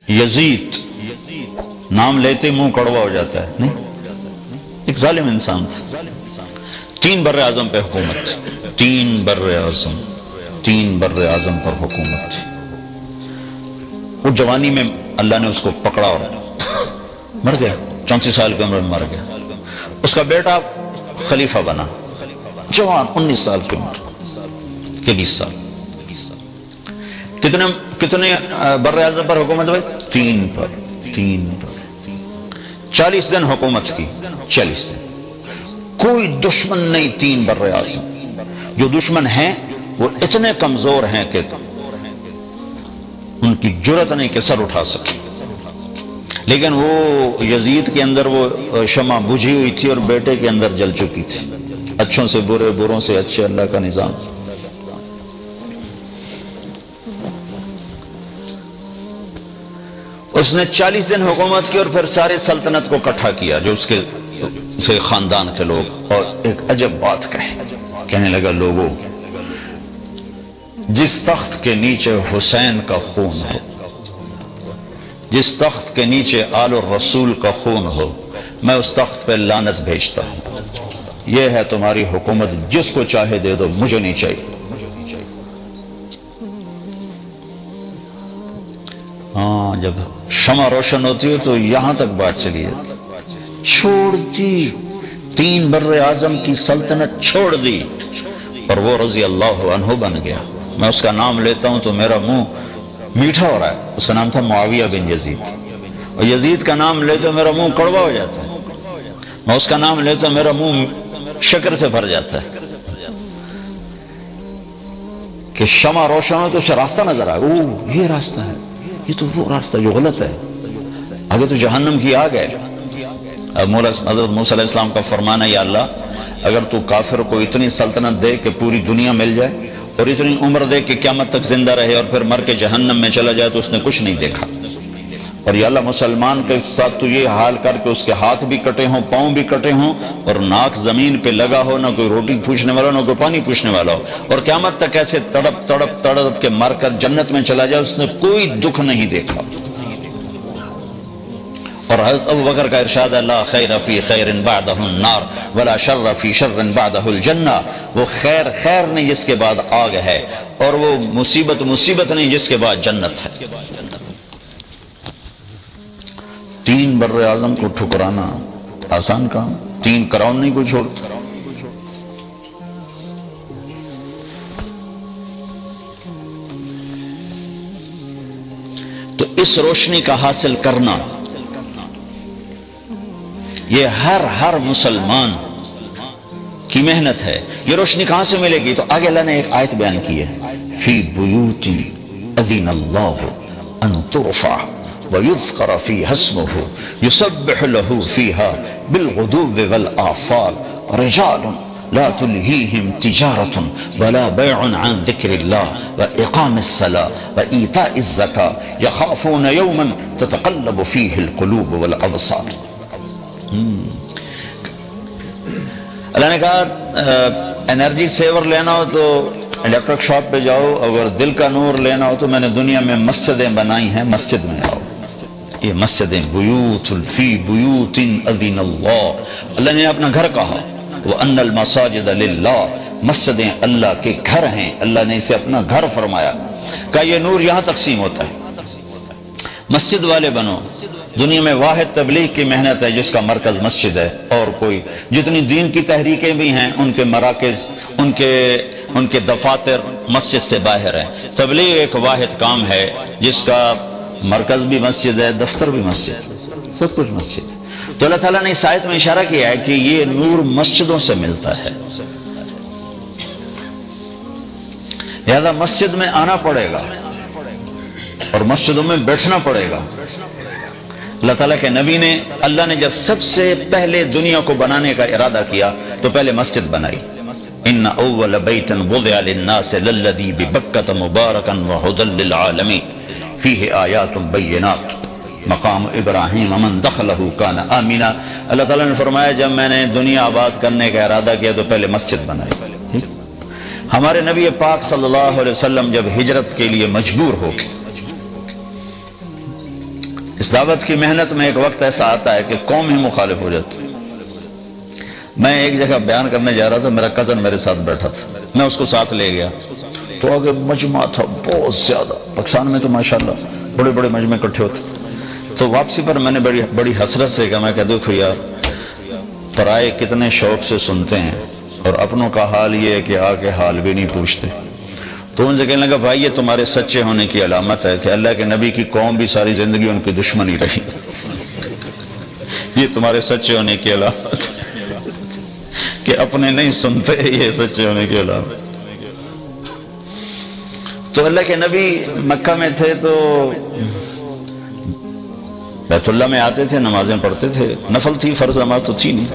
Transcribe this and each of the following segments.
یزید نام لیتے منہ کڑوا ہو جاتا ہے، نہیں، ایک ظالم انسان تھا، 3 بر اعظم پہ حکومت، 3 بر اعظم پر حکومت تھی۔ وہ جوانی میں اللہ نے اس کو پکڑا اور مر گیا، 34 سال کی عمر میں مر گیا۔ اس کا بیٹا خلیفہ بنا، جوان 19 سال کی عمر کے 20 سال۔ کتنے بر اعظم پر حکومت ہوئی؟ 3 پر 40 دن حکومت کی، 40 دن کوئی دشمن نہیں۔ 3 بر اعظم، جو دشمن ہیں وہ اتنے کمزور ہیں کہ ان کی جرت نہیں کہ سر اٹھا سکے، لیکن وہ یزید کے اندر وہ شمع بجھی ہوئی تھی اور بیٹے کے اندر جل چکی تھی۔ اچھوں سے برے، بروں سے اچھے، اللہ کا نظام۔ اس نے 40 دن حکومت کی اور پھر سارے سلطنت کو اکٹھا کیا، جو اس کے خاندان کے لوگ، اور ایک عجب بات کہنے لگا، لوگوں، جس تخت کے نیچے حسین کا خون ہو، جس تخت کے نیچے آل الرسول کا خون ہو، میں اس تخت پہ لعنت بھیجتا ہوں۔ یہ ہے تمہاری حکومت، جس کو چاہے دے دو، مجھے نہیں چاہیے۔ ہاں، جب شمع روشن ہوتی ہے تو یہاں تک بات چلی جاتی، چھوڑ دی 3 بر اعظم کی سلطنت، چھوڑ دی، اور وہ رضی اللہ عنہ بن گیا۔ میں اس کا نام لیتا ہوں تو میرا منہ میٹھا ہو رہا ہے۔ اس کا نام تھا معاویہ بن یزید، اور یزید کا نام لیتے میرا منہ کڑوا ہو جاتا ہے۔ میں اس کا نام لیتا میرا منہ شکر سے بھر جاتا ہے کہ شمع روشن ہو تو اسے راستہ نظر آئے، اوہ یہ راستہ ہے، یہ تو وہ راستہ جو غلط ہے، آگے تو جہنم کی آگ ہے۔ حضرت موسیٰ علیہ السلام کا فرمانا، یا اللہ اگر تو کافر کو اتنی سلطنت دے کہ پوری دنیا مل جائے، اور اتنی عمر دے کہ قیامت تک زندہ رہے، اور پھر مر کے جہنم میں چلا جائے، تو اس نے کچھ نہیں دیکھا۔ اور یا اللہ مسلمان کے ساتھ تو یہ حال کر کے اس کے ہاتھ بھی کٹے ہوں، پاؤں بھی کٹے ہوں، اور ناک زمین پہ لگا ہو، نہ کوئی روٹی پوچھنے والا نہ کوئی پانی پوچھنے والا ہو، اور قیامت تک ایسے تڑپ کے مر کر جنت میں چلا جائے، اس نے کوئی دکھ نہیں دیکھا۔ اور حضرت ابوبکر کا ارشاد ہے، لا خیر فی خیر بعدہ النار ولا شر فی شر بعدہ الجنہ۔ وہ خیر نہیں جس کے بعد آگ ہے، اور وہ مصیبت نہیں جس کے بعد جنت ہے۔ 3 بر اعظم کو ٹھکرانا آسان کام، 3 کراؤن نہیں کوئی چھوڑتا۔ تو اس روشنی کا حاصل کرنا یہ ہر مسلمان کی محنت ہے۔ یہ روشنی کہاں سے ملے گی؟ تو آگے اللہ نے ایک آیت بیان کی ہے، فی بیوت اذن اللہ ان ترفع ویذکر فیہا اسمہ یسبح لہ فیہا بالغدو والآصال رجال لا تلہیہم تجارت ولا بیع عن ذکر اللہ واقام الصلاة وایتاء الزکاة یخافون یوما تتقلب فیہ القلوب والابصار۔ اللہ نے کہا انرجی سیور لینا ہو تو الیکٹرک شاپ پہ جاؤ، اگر دل کا نور لینا ہو تو میں نے دنیا میں مسجدیں بنائی ہیں، مسجد میں آؤ۔ یہ مسجدیں، بیوت فی بیوت اذن اللہ، اللہ نے اپنا گھر کہا، وَأَنَّ الْمَسَاجِدَ لِلَّهِ، مسجدیں اللہ کے گھر ہیں، اللہ نے اسے اپنا گھر فرمایا۔ کہا یہ نور یہاں تقسیم ہوتا ہے، مسجد والے بنو۔ دنیا میں واحد تبلیغ کی محنت ہے جس کا مرکز مسجد ہے، اور کوئی جتنی دین کی تحریکیں بھی ہیں ان کے مراکز، ان کے دفاتر مسجد سے باہر ہیں۔ تبلیغ ایک واحد کام ہے جس کا مرکز بھی مسجد ہے، دفتر بھی مسجد، سب کچھ مسجد۔ تو اللہ تعالیٰ نے اس آیت میں اشارہ کیا ہے کہ یہ نور مسجدوں سے ملتا ہے، لہذا مسجد میں آنا پڑے گا اور مسجدوں میں بیٹھنا پڑے گا۔ اللہ تعالیٰ کے نبی نے، اللہ نے جب سب سے پہلے دنیا کو بنانے کا ارادہ کیا تو پہلے مسجد بنائی۔ ان اول بیت وضع للناس للذی ببکۃ مبارکا وہدی للعالمین فیہ آیات بینات مقام ابراہیم من دخلہ کان آمنا۔ اللہ تعالیٰ نے فرمایا جب میں نے دنیا آباد کرنے کا ارادہ کیا تو پہلے مسجد بنائی۔ ہمارے نبی پاک صلی اللہ علیہ وسلم جب ہجرت کے لیے مجبور ہو گئے اس دعوت کی محنت میں ایک وقت ایسا آتا ہے کہ قوم ہی مخالف ہو جاتی. میں ایک جگہ بیان کرنے جا رہا تھا، میرا کزن میرے ساتھ بیٹھا تھا، میں اس کو ساتھ لے گیا تو آگے مجمع تھا بہت زیادہ. پاکستان میں تو ماشاءاللہ بڑے بڑے مجمع اکٹھے ہوتے. تو واپسی پر میں نے بڑی حسرت سے کہا، میں کہہ دیکھو یار، پرائے کتنے شوق سے سنتے ہیں اور اپنوں کا حال یہ ہے کہ آ کے حال بھی نہیں پوچھتے. تو ان سے کہنے لگا بھائی یہ تمہارے سچے ہونے کی علامت ہے کہ اللہ کے نبی کی قوم بھی ساری زندگی ان کی دشمنی رہی. یہ تمہارے سچے ہونے کی علامت ہے کہ اپنے نہیں سنتے، یہ سچے ہونے کی علامت. تو اللہ کے نبی مکہ میں تھے تو بیت اللہ میں آتے تھے، نمازیں پڑھتے تھے. نفل تھی، فرض نماز تو تھی نہیں.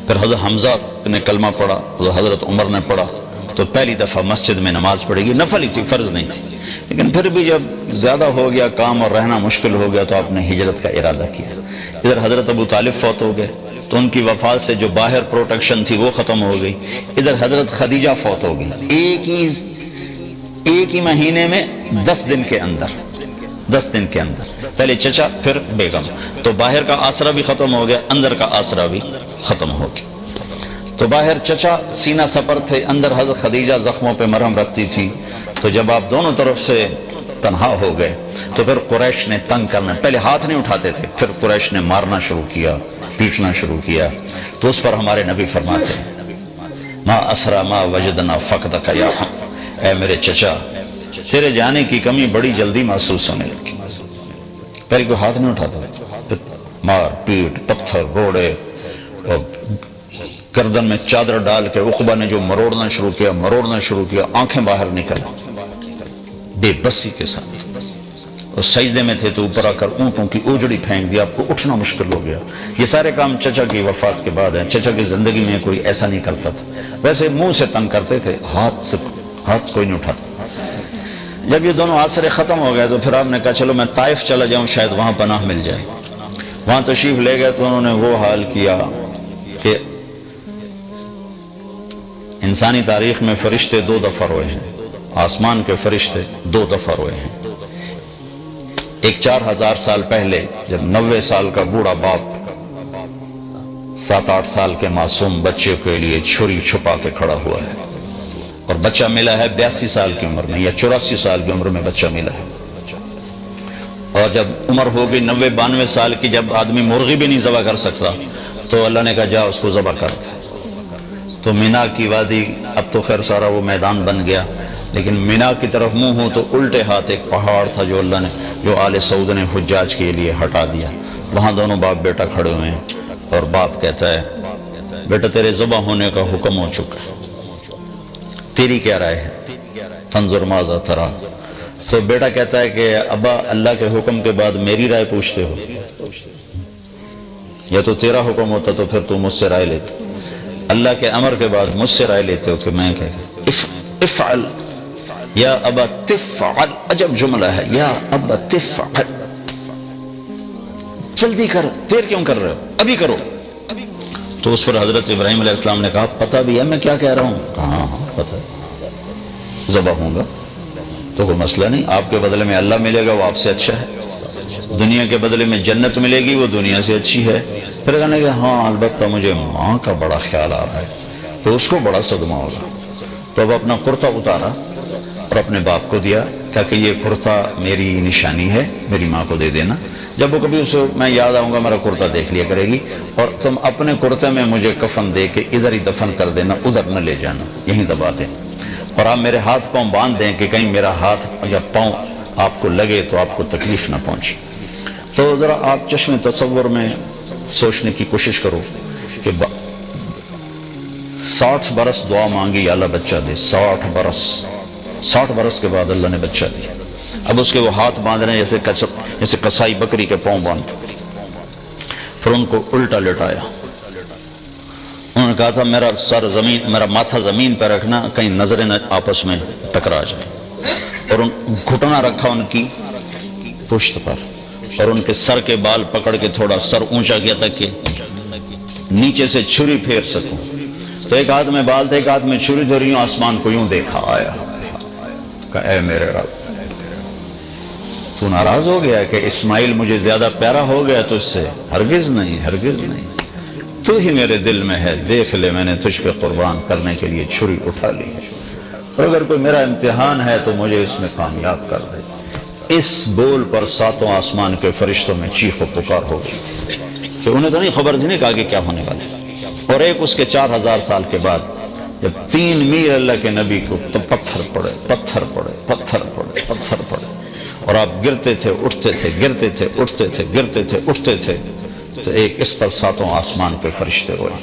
پھر حضرت حمزہ نے کلمہ پڑھا، حضرت عمر نے پڑھا، تو پہلی دفعہ مسجد میں نماز پڑھے گی. نفل ہی تھی، فرض نہیں تھی. لیکن پھر بھی جب زیادہ ہو گیا کام اور رہنا مشکل ہو گیا تو آپ نے ہجرت کا ارادہ کیا. ادھر حضرت ابو طالب فوت ہو گئے تو ان کی وفات سے جو باہر پروٹیکشن تھی وہ ختم ہو گئی. ادھر حضرت خدیجہ فوت ہو گئی ایک ہی مہینے میں 10 دن کے اندر. پہلے چچا پھر بیگم. تو باہر کا آسرا بھی ختم ہو گیا، اندر کا آسرا بھی ختم ہو گیا. تو باہر چچا سینہ سپر تھے، اندر حضرت خدیجہ زخموں پہ مرہم رکھتی تھی. تو جب آپ دونوں طرف سے تنہا ہو گئے تو پھر قریش نے تنگ کرنا، پہلے ہاتھ نہیں اٹھاتے تھے، پھر قریش نے مارنا شروع کیا، پیٹنا شروع کیا. تو اس پر ہمارے نبی فرماتے ہیں ما اسرا ما وجدنا فقدک یا اے میرے چچا، تیرے جانے کی کمی بڑی جلدی محسوس ہونے لگی. پہلے کوئی ہاتھ نہیں اٹھاتا، پھر مار پیٹ، پتھر، روڑے، اور گردن میں چادر ڈال کے عقبہ نے جو مروڑنا شروع کیا، آنکھیں باہر نکل بے بسی کے ساتھ. اور سجدے میں تھے تو اوپر آ کر اونٹوں کی اوجڑی پھینک دیا، آپ کو اٹھنا مشکل ہو گیا. یہ سارے کام چچا کی وفات کے بعد ہیں. چچا کی زندگی میں کوئی ایسا نہیں کرتا تھا. ویسے منہ سے تنگ کرتے تھے، ہاتھ کوئی نہیں اٹھاتا. جب یہ دونوں آسرے ختم ہو گئے تو پھر آپ نے کہا چلو میں طائف چلا جاؤں، شاید وہاں پناہ مل جائے. وہاں تشریف لے گئے تو انہوں نے وہ حال کیا کہ انسانی تاریخ میں فرشتے 2 دفعہ روئے ہیں، آسمان کے فرشتے 2 دفعہ روئے ہیں. ایک 4000 سال پہلے جب 90 سال کا بوڑھا باپ 7-8 سال کے معصوم بچے کے لیے چھری چھپا کے کھڑا ہوا ہے، اور بچہ ملا ہے 82 سال کی عمر میں یا 84 سال کی عمر میں بچہ ملا ہے. اور جب عمر ہو گئی 90-92 سال کی، جب آدمی مرغی بھی نہیں ذبح کر سکتا تو اللہ نے کہا جا اس کو ذبح کر. تو مینا کی وادی، اب تو خیر سارا وہ میدان بن گیا، لیکن مینا کی طرف منہ ہو تو الٹے ہاتھ ایک پہاڑ تھا جو اللہ نے، جو آل سعود نے حجاج کے لیے ہٹا دیا. وہاں دونوں باپ بیٹا کھڑے ہوئے ہیں اور باپ کہتا ہے بیٹا تیرے ذبح ہونے کا حکم ہو چکا ہے، تیری کیا رائے ہے؟ تنظر ماذا ترا. تو بیٹا کہتا ہے کہ ابا اللہ کے حکم کے بعد میری رائے پوچھتے ہو؟ یا تو تیرا حکم ہوتا تو پھر تو مجھ سے رائے لیتے. اللہ کے امر کے بعد مجھ سے رائے لیتے ہو کہ میں کہ افعل یا ابا تفعل. عجب جملہ ہے، یا ابا تفعل، جلدی کر، دیر کیوں کر رہے ہو، ابھی کرو. تو اس پر حضرت ابراہیم علیہ السلام نے کہا پتہ بھی ہے میں کیا کہہ رہا ہوں؟ کہا ہاں پتہ ہے، ذبح ہوں گا تو کوئی مسئلہ نہیں، آپ کے بدلے میں اللہ ملے گا وہ آپ سے اچھا ہے، دنیا کے بدلے میں جنت ملے گی وہ دنیا سے اچھی ہے. پھر کہنے کہ ہاں البتہ مجھے ماں کا بڑا خیال آ رہا ہے کہ اس کو بڑا صدمہ ہوگا. تو اب اپنا کرتا اتارا اور اپنے باپ کو دیا، تاکہ یہ کرتا میری نشانی ہے، میری ماں کو دے دینا، جب وہ کبھی اسے میں یاد آؤں گا میرا کرتا دیکھ لیا کرے گی، اور تم اپنے کرتے میں مجھے کفن دے کے ادھر ہی دفن کر دینا، ادھر نہ لے جانا، یہیں دبا دیں. اور آپ میرے ہاتھ پاؤں باندھ دیں کہ کہیں میرا ہاتھ یا پاؤں آپ کو لگے تو آپ کو تکلیف نہ پہنچے. تو ذرا آپ چشم تصور میں سوچنے کی کوشش کرو کہ 60 برس دعا مانگی اللہ بچہ دے، 60 برس کے بعد اللہ نے بچہ دیا. اب اس کے وہ ہاتھ باندھ رہے ہیں جیسے کسائی بکری کے پاؤں باندھ. پھر ان کو الٹا لٹایا، انہوں نے کہا تھا میرا ماتھا زمین پہ رکھنا کہیں نظریں آپس میں ٹکرا جائے، اور گھٹنا رکھا ان کی پشت پر، اور ان کے سر کے بال پکڑ کے تھوڑا سر اونچا کیا تک کہ نیچے سے چھری پھیر سکوں. تو ایک ہاتھ میں بال تھے، ایک ہاتھ میں چھری دھری، یوں آسمان کو یوں دیکھا، آیا کہ اے میرے رب. تو ناراض ہو گیا کہ اسماعیل مجھے زیادہ پیارا ہو گیا تو اس سے؟ ہرگز نہیں، ہرگز نہیں، تو ہی میرے دل میں ہے، دیکھ لے میں نے تجھ پہ قربان کرنے کے لیے چھری اٹھا لی ہے، اور اگر کوئی میرا امتحان ہے تو مجھے اس میں کامیاب کر دے۔ اس بول پر ساتوں آسمان کے فرشتوں میں چیخ و پکار ہو گئی تھی کہ انہیں تو نہیں خبر تھی کہ آگے کیا ہونے والا ہے۔ اور ایک اس کے 4000 سال کے بعد جب 3 میل اللہ کے نبی کو تو پتھر پڑے، پتھر پڑے، پتھر پڑے، پتھر پڑے، اور آپ گرتے تھے اٹھتے تھے، گرتے تھے اٹھتے تھے، گرتے تھے اٹھتے تھے، تو ایک اس پر ساتوں آسمان کے فرشتے روئے۔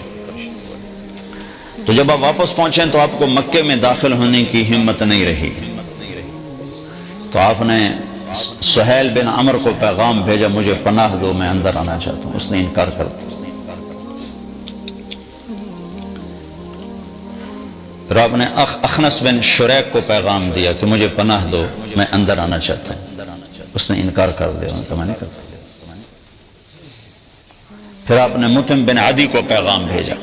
تو جب آپ واپس پہنچیں تو آپ کو مکے میں داخل ہونے کی ہمت نہیں رہی، تو آپ نے سہیل بن عمر کو پیغام بھیجا، مجھے پناہ دو، میں اندر آنا چاہتا ہوں۔ اس نے انکار کر دیا۔ پھر آپ نے اخنس بن شریک کو پیغام دیا کہ مجھے پناہ دو، میں اندر آنا چاہتا ہوں۔ اس نے انکار کر دیا، ان کا میں نہیں کرتا۔ پھر آپ نے مطعم بن عدی کو پیغام بھیجا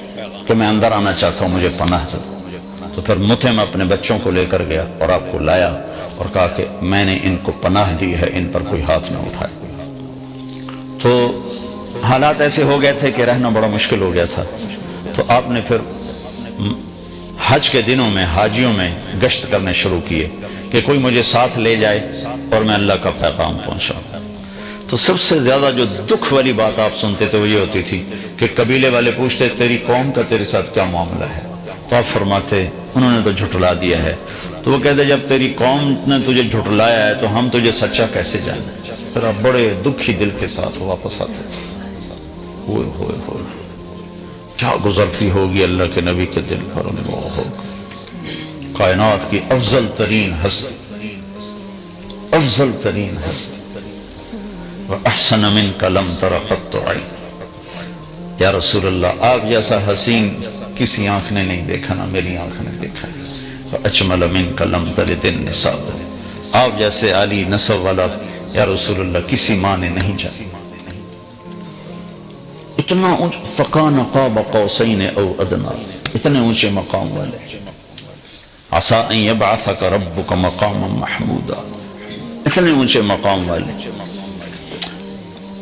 کہ میں اندر آنا چاہتا ہوں، مجھے پناہ دو۔ تو پھر مطعم اپنے بچوں کو لے کر گیا اور آپ کو لایا اور کہا کہ میں نے ان کو پناہ دی ہے، ان پر کوئی ہاتھ نہ اٹھائے۔ تو حالات ایسے ہو گئے تھے کہ رہنا بڑا مشکل ہو گیا تھا، تو آپ نے پھر حج کے دنوں میں حاجیوں میں گشت کرنے شروع کیے کہ کوئی مجھے ساتھ لے جائے اور میں اللہ کا پیغام پہنچاؤں۔ تو سب سے زیادہ جو دکھ والی بات آپ سنتے تھے وہ یہ ہوتی تھی کہ قبیلے والے پوچھتے تیری قوم کا تیرے ساتھ کیا معاملہ ہے، تو آپ فرماتے انہوں نے تو جھٹلا دیا ہے۔ تو وہ کہتے جب تیری قوم نے تجھے جھٹلایا ہے تو ہم تجھے سچا کیسے جانیں؟ پھر آپ بڑے دکھی دل کے ساتھ واپس آتے تھے۔ ہوئے ہوئے ہوئے کیا گزرتی ہوگی اللہ کے نبی کے دل پر، کائنات کی افضل ترین ہستی، افضل ترین ہستی، وَأَحْسَنَ مِنْكَ لَمْ تَرَ قَطُّ عَيْنٌ، یا رسول اللہ آپ جیسا حسین کسی آنکھ نے نہیں دیکھا، نہ میری آنکھ نے دیکھا۔ وَأَجْمَلَ مِنْكَ لَمْ تَلِدِ النِّسَاءُ، آپ جیسے عالی نسب والا یا رسول اللہ کسی ماں نے نہیں جانا۔ اتنا فَكَانَ قَابَ قَوْسَيْنِ أَوْ أَدْنَىٰ، اتنے اونچے مقام والے۔ عَسَىٰ أَن يَبْعَثَكَ رَبُّكَ مَقَامًا مَحْمُودًا، اتنے اونچے مقام والے۔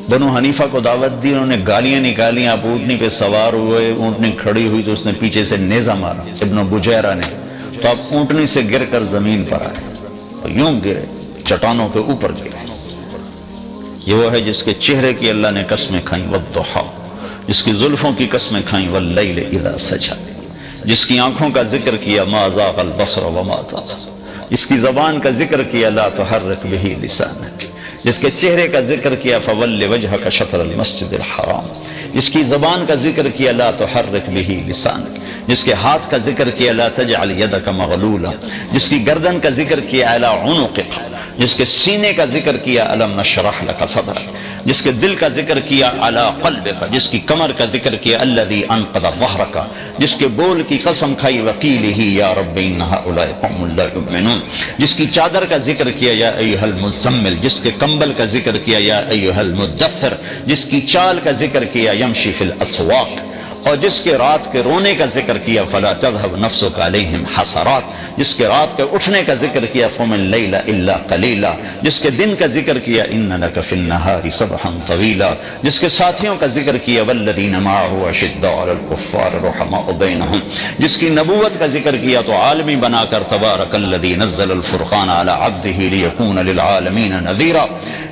بنو حنیفہ کو دعوت دی، انہوں نے گالیاں نکالی، آپ اونٹنی پہ سوار ہوئے، اونٹنی کھڑی ہوئی تو اس نے پیچھے سے نیزہ مارا ابن بجیرہ نے، تو آپ اونٹنی سے گر کر زمین پر آئے اور یوں گرے، چٹانوں کے اوپر گرے۔ یہ وہ ہے جس کے چہرے کی اللہ نے قسمیں کھائیں، والضحیٰ، جس کی زلفوں کی قسمیں کھائیں، واللیل اذا سجا، جس کی آنکھوں کا ذکر کیا، ما زاغ البصر وما طغى، جس کی زبان کا ذکر کیا، لا تحرک بہ لسانک، جس کے چہرے کا ذکر کیا، فول وجہک شطر المسجد الحرام، جس کی زبان کا ذکر کیا، لا تحرک بہ لسانک، جس کے ہاتھ کا ذکر کیا، لا تجعل یدک مغلولہ، جس کی گردن کا ذکر کیا، علی عنقک، جس کے سینے کا ذکر کیا، الم نشرح لک صدرک، جس کے دل کا ذکر کیا، علی قلبک، جس کی کمر کا ذکر کیا، الذی انقض ظہرک، جس کے بول کی قسم کھائی، وقیلہ یا رب ان ہؤلاء قوم لا یؤمنون، جس کی چادر کا ذکر کیا، یا ایھا المزمل، جس کے کمبل کا ذکر کیا، یا ایھا المدثر، جس کی چال کا ذکر کیا، یمشی فی الاسواق، اور جس کے رات کے رونے کا ذکر کیا، فلا تذهب نفسك علیہم حسرات، جس کے رات کے اٹھنے کا ذکر کیا، قم اللیل الا قلیلا، جس کے دن کا ذکر کیا، ان لک فی النہار سبحا طویلا، جس کے ساتھیوں کا ذکر کیا، والذین معه اشداء علی الکفار رحماء بینہم، جس کی نبوت کا ذکر کیا تو عالمی بنا کر، تبارک الذی نزل الفرقان علی عبدہ لیکون للعالمین نذیرا،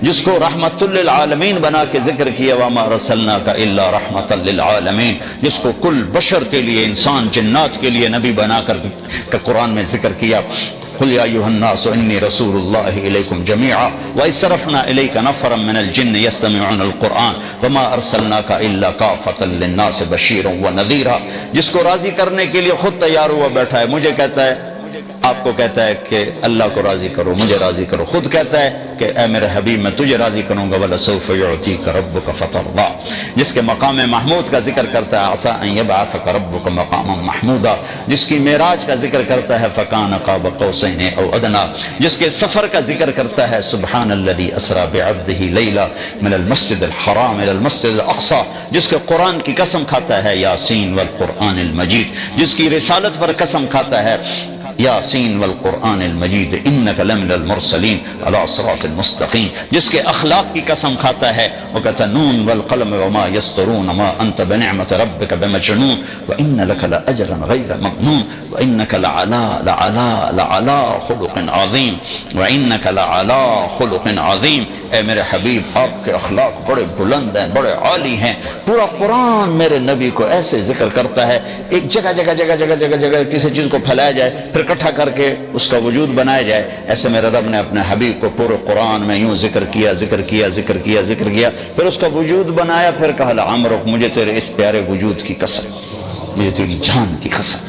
جس کو رحمت للعالمین بنا کے ذکر کیا، وما رسلناک الا رحمتا للعالمین، جس کو کل بشر کے لیے، انسان جنات کے لیے نبی بنا کر قرآن میں ذکر کیا، قل یا ایھا الناس انی رسول اللہ الیکم جمیعا واذ صرفنا الیک نفرا من الجن یستمعون القرآن وما ارسلناک الا کافۃ للناس بشیرا ونذیرا، جس کو راضی کرنے کے لیے خود تیار ہوا بیٹھا ہے، مجھے کہتا ہے، آپ کو کہتا ہے کہ اللہ کو راضی کرو، مجھے راضی کرو، خود کہتا ہے کہ اے میرے حبیب میں تجھے راضی کروں گا، وَلَسَوْفَ يُعْطِيكَ رَبُّكَ فَتَرْضَىٰ، جس کے مقام محمود کا ذکر کرتا ہے، عَسَىٰ أَن يَبْعَثَكَ رَبُّكَ مَقَامًا مَحْمُودًا، جس کی معراج کا ذکر کرتا ہے، فَكَانَ قَابَ قَوْسَيْنِ أَوْ أَدْنَىٰ، جس کے سفر کا ذکر کرتا ہے، سبحان الذي اسرى بعبده ليلا من المسجد الحرام الى المسجد الاقصى، جس کے قرآن کی قسم کھاتا ہے، یاسین والقرآن المجید، جس کی رسالت پر قسم کھاتا ہے، یاسین والقرآن المجید انک لمن المرسلین علی صراط المستقیم. جس کے اخلاق کی قسم کھاتا ہے وہ کہتا نون والقلم وما یسطرون ما انت بنعمت ربک بمجنون وان لک لاجرا غیر ممنون وانک لعلی خلق عظیم وانک لعلی خلق عظیم. اے میرے حبیب آپ کے اخلاق بڑے بلند ہیں، بڑے عالی ہیں. پورا قرآن میرے نبی کو ایسے ذکر کرتا ہے، ایک جگہ جگہ جگہ جگہ جگہ جگہ کسی چیز کو پھیلایا جائے پھر اکٹھا کر کے اس کا وجود بنایا جائے. ایسے میرے رب نے اپنے حبیب کو پورے قرآن میں یوں ذکر کیا ذکر کیا ذکر کیا ذکر کیا، پھر اس کا وجود بنایا، پھر کہا لعمرک مجھے تیرے اس پیارے وجود کی قسم، مجھے تیری جان کی قسم،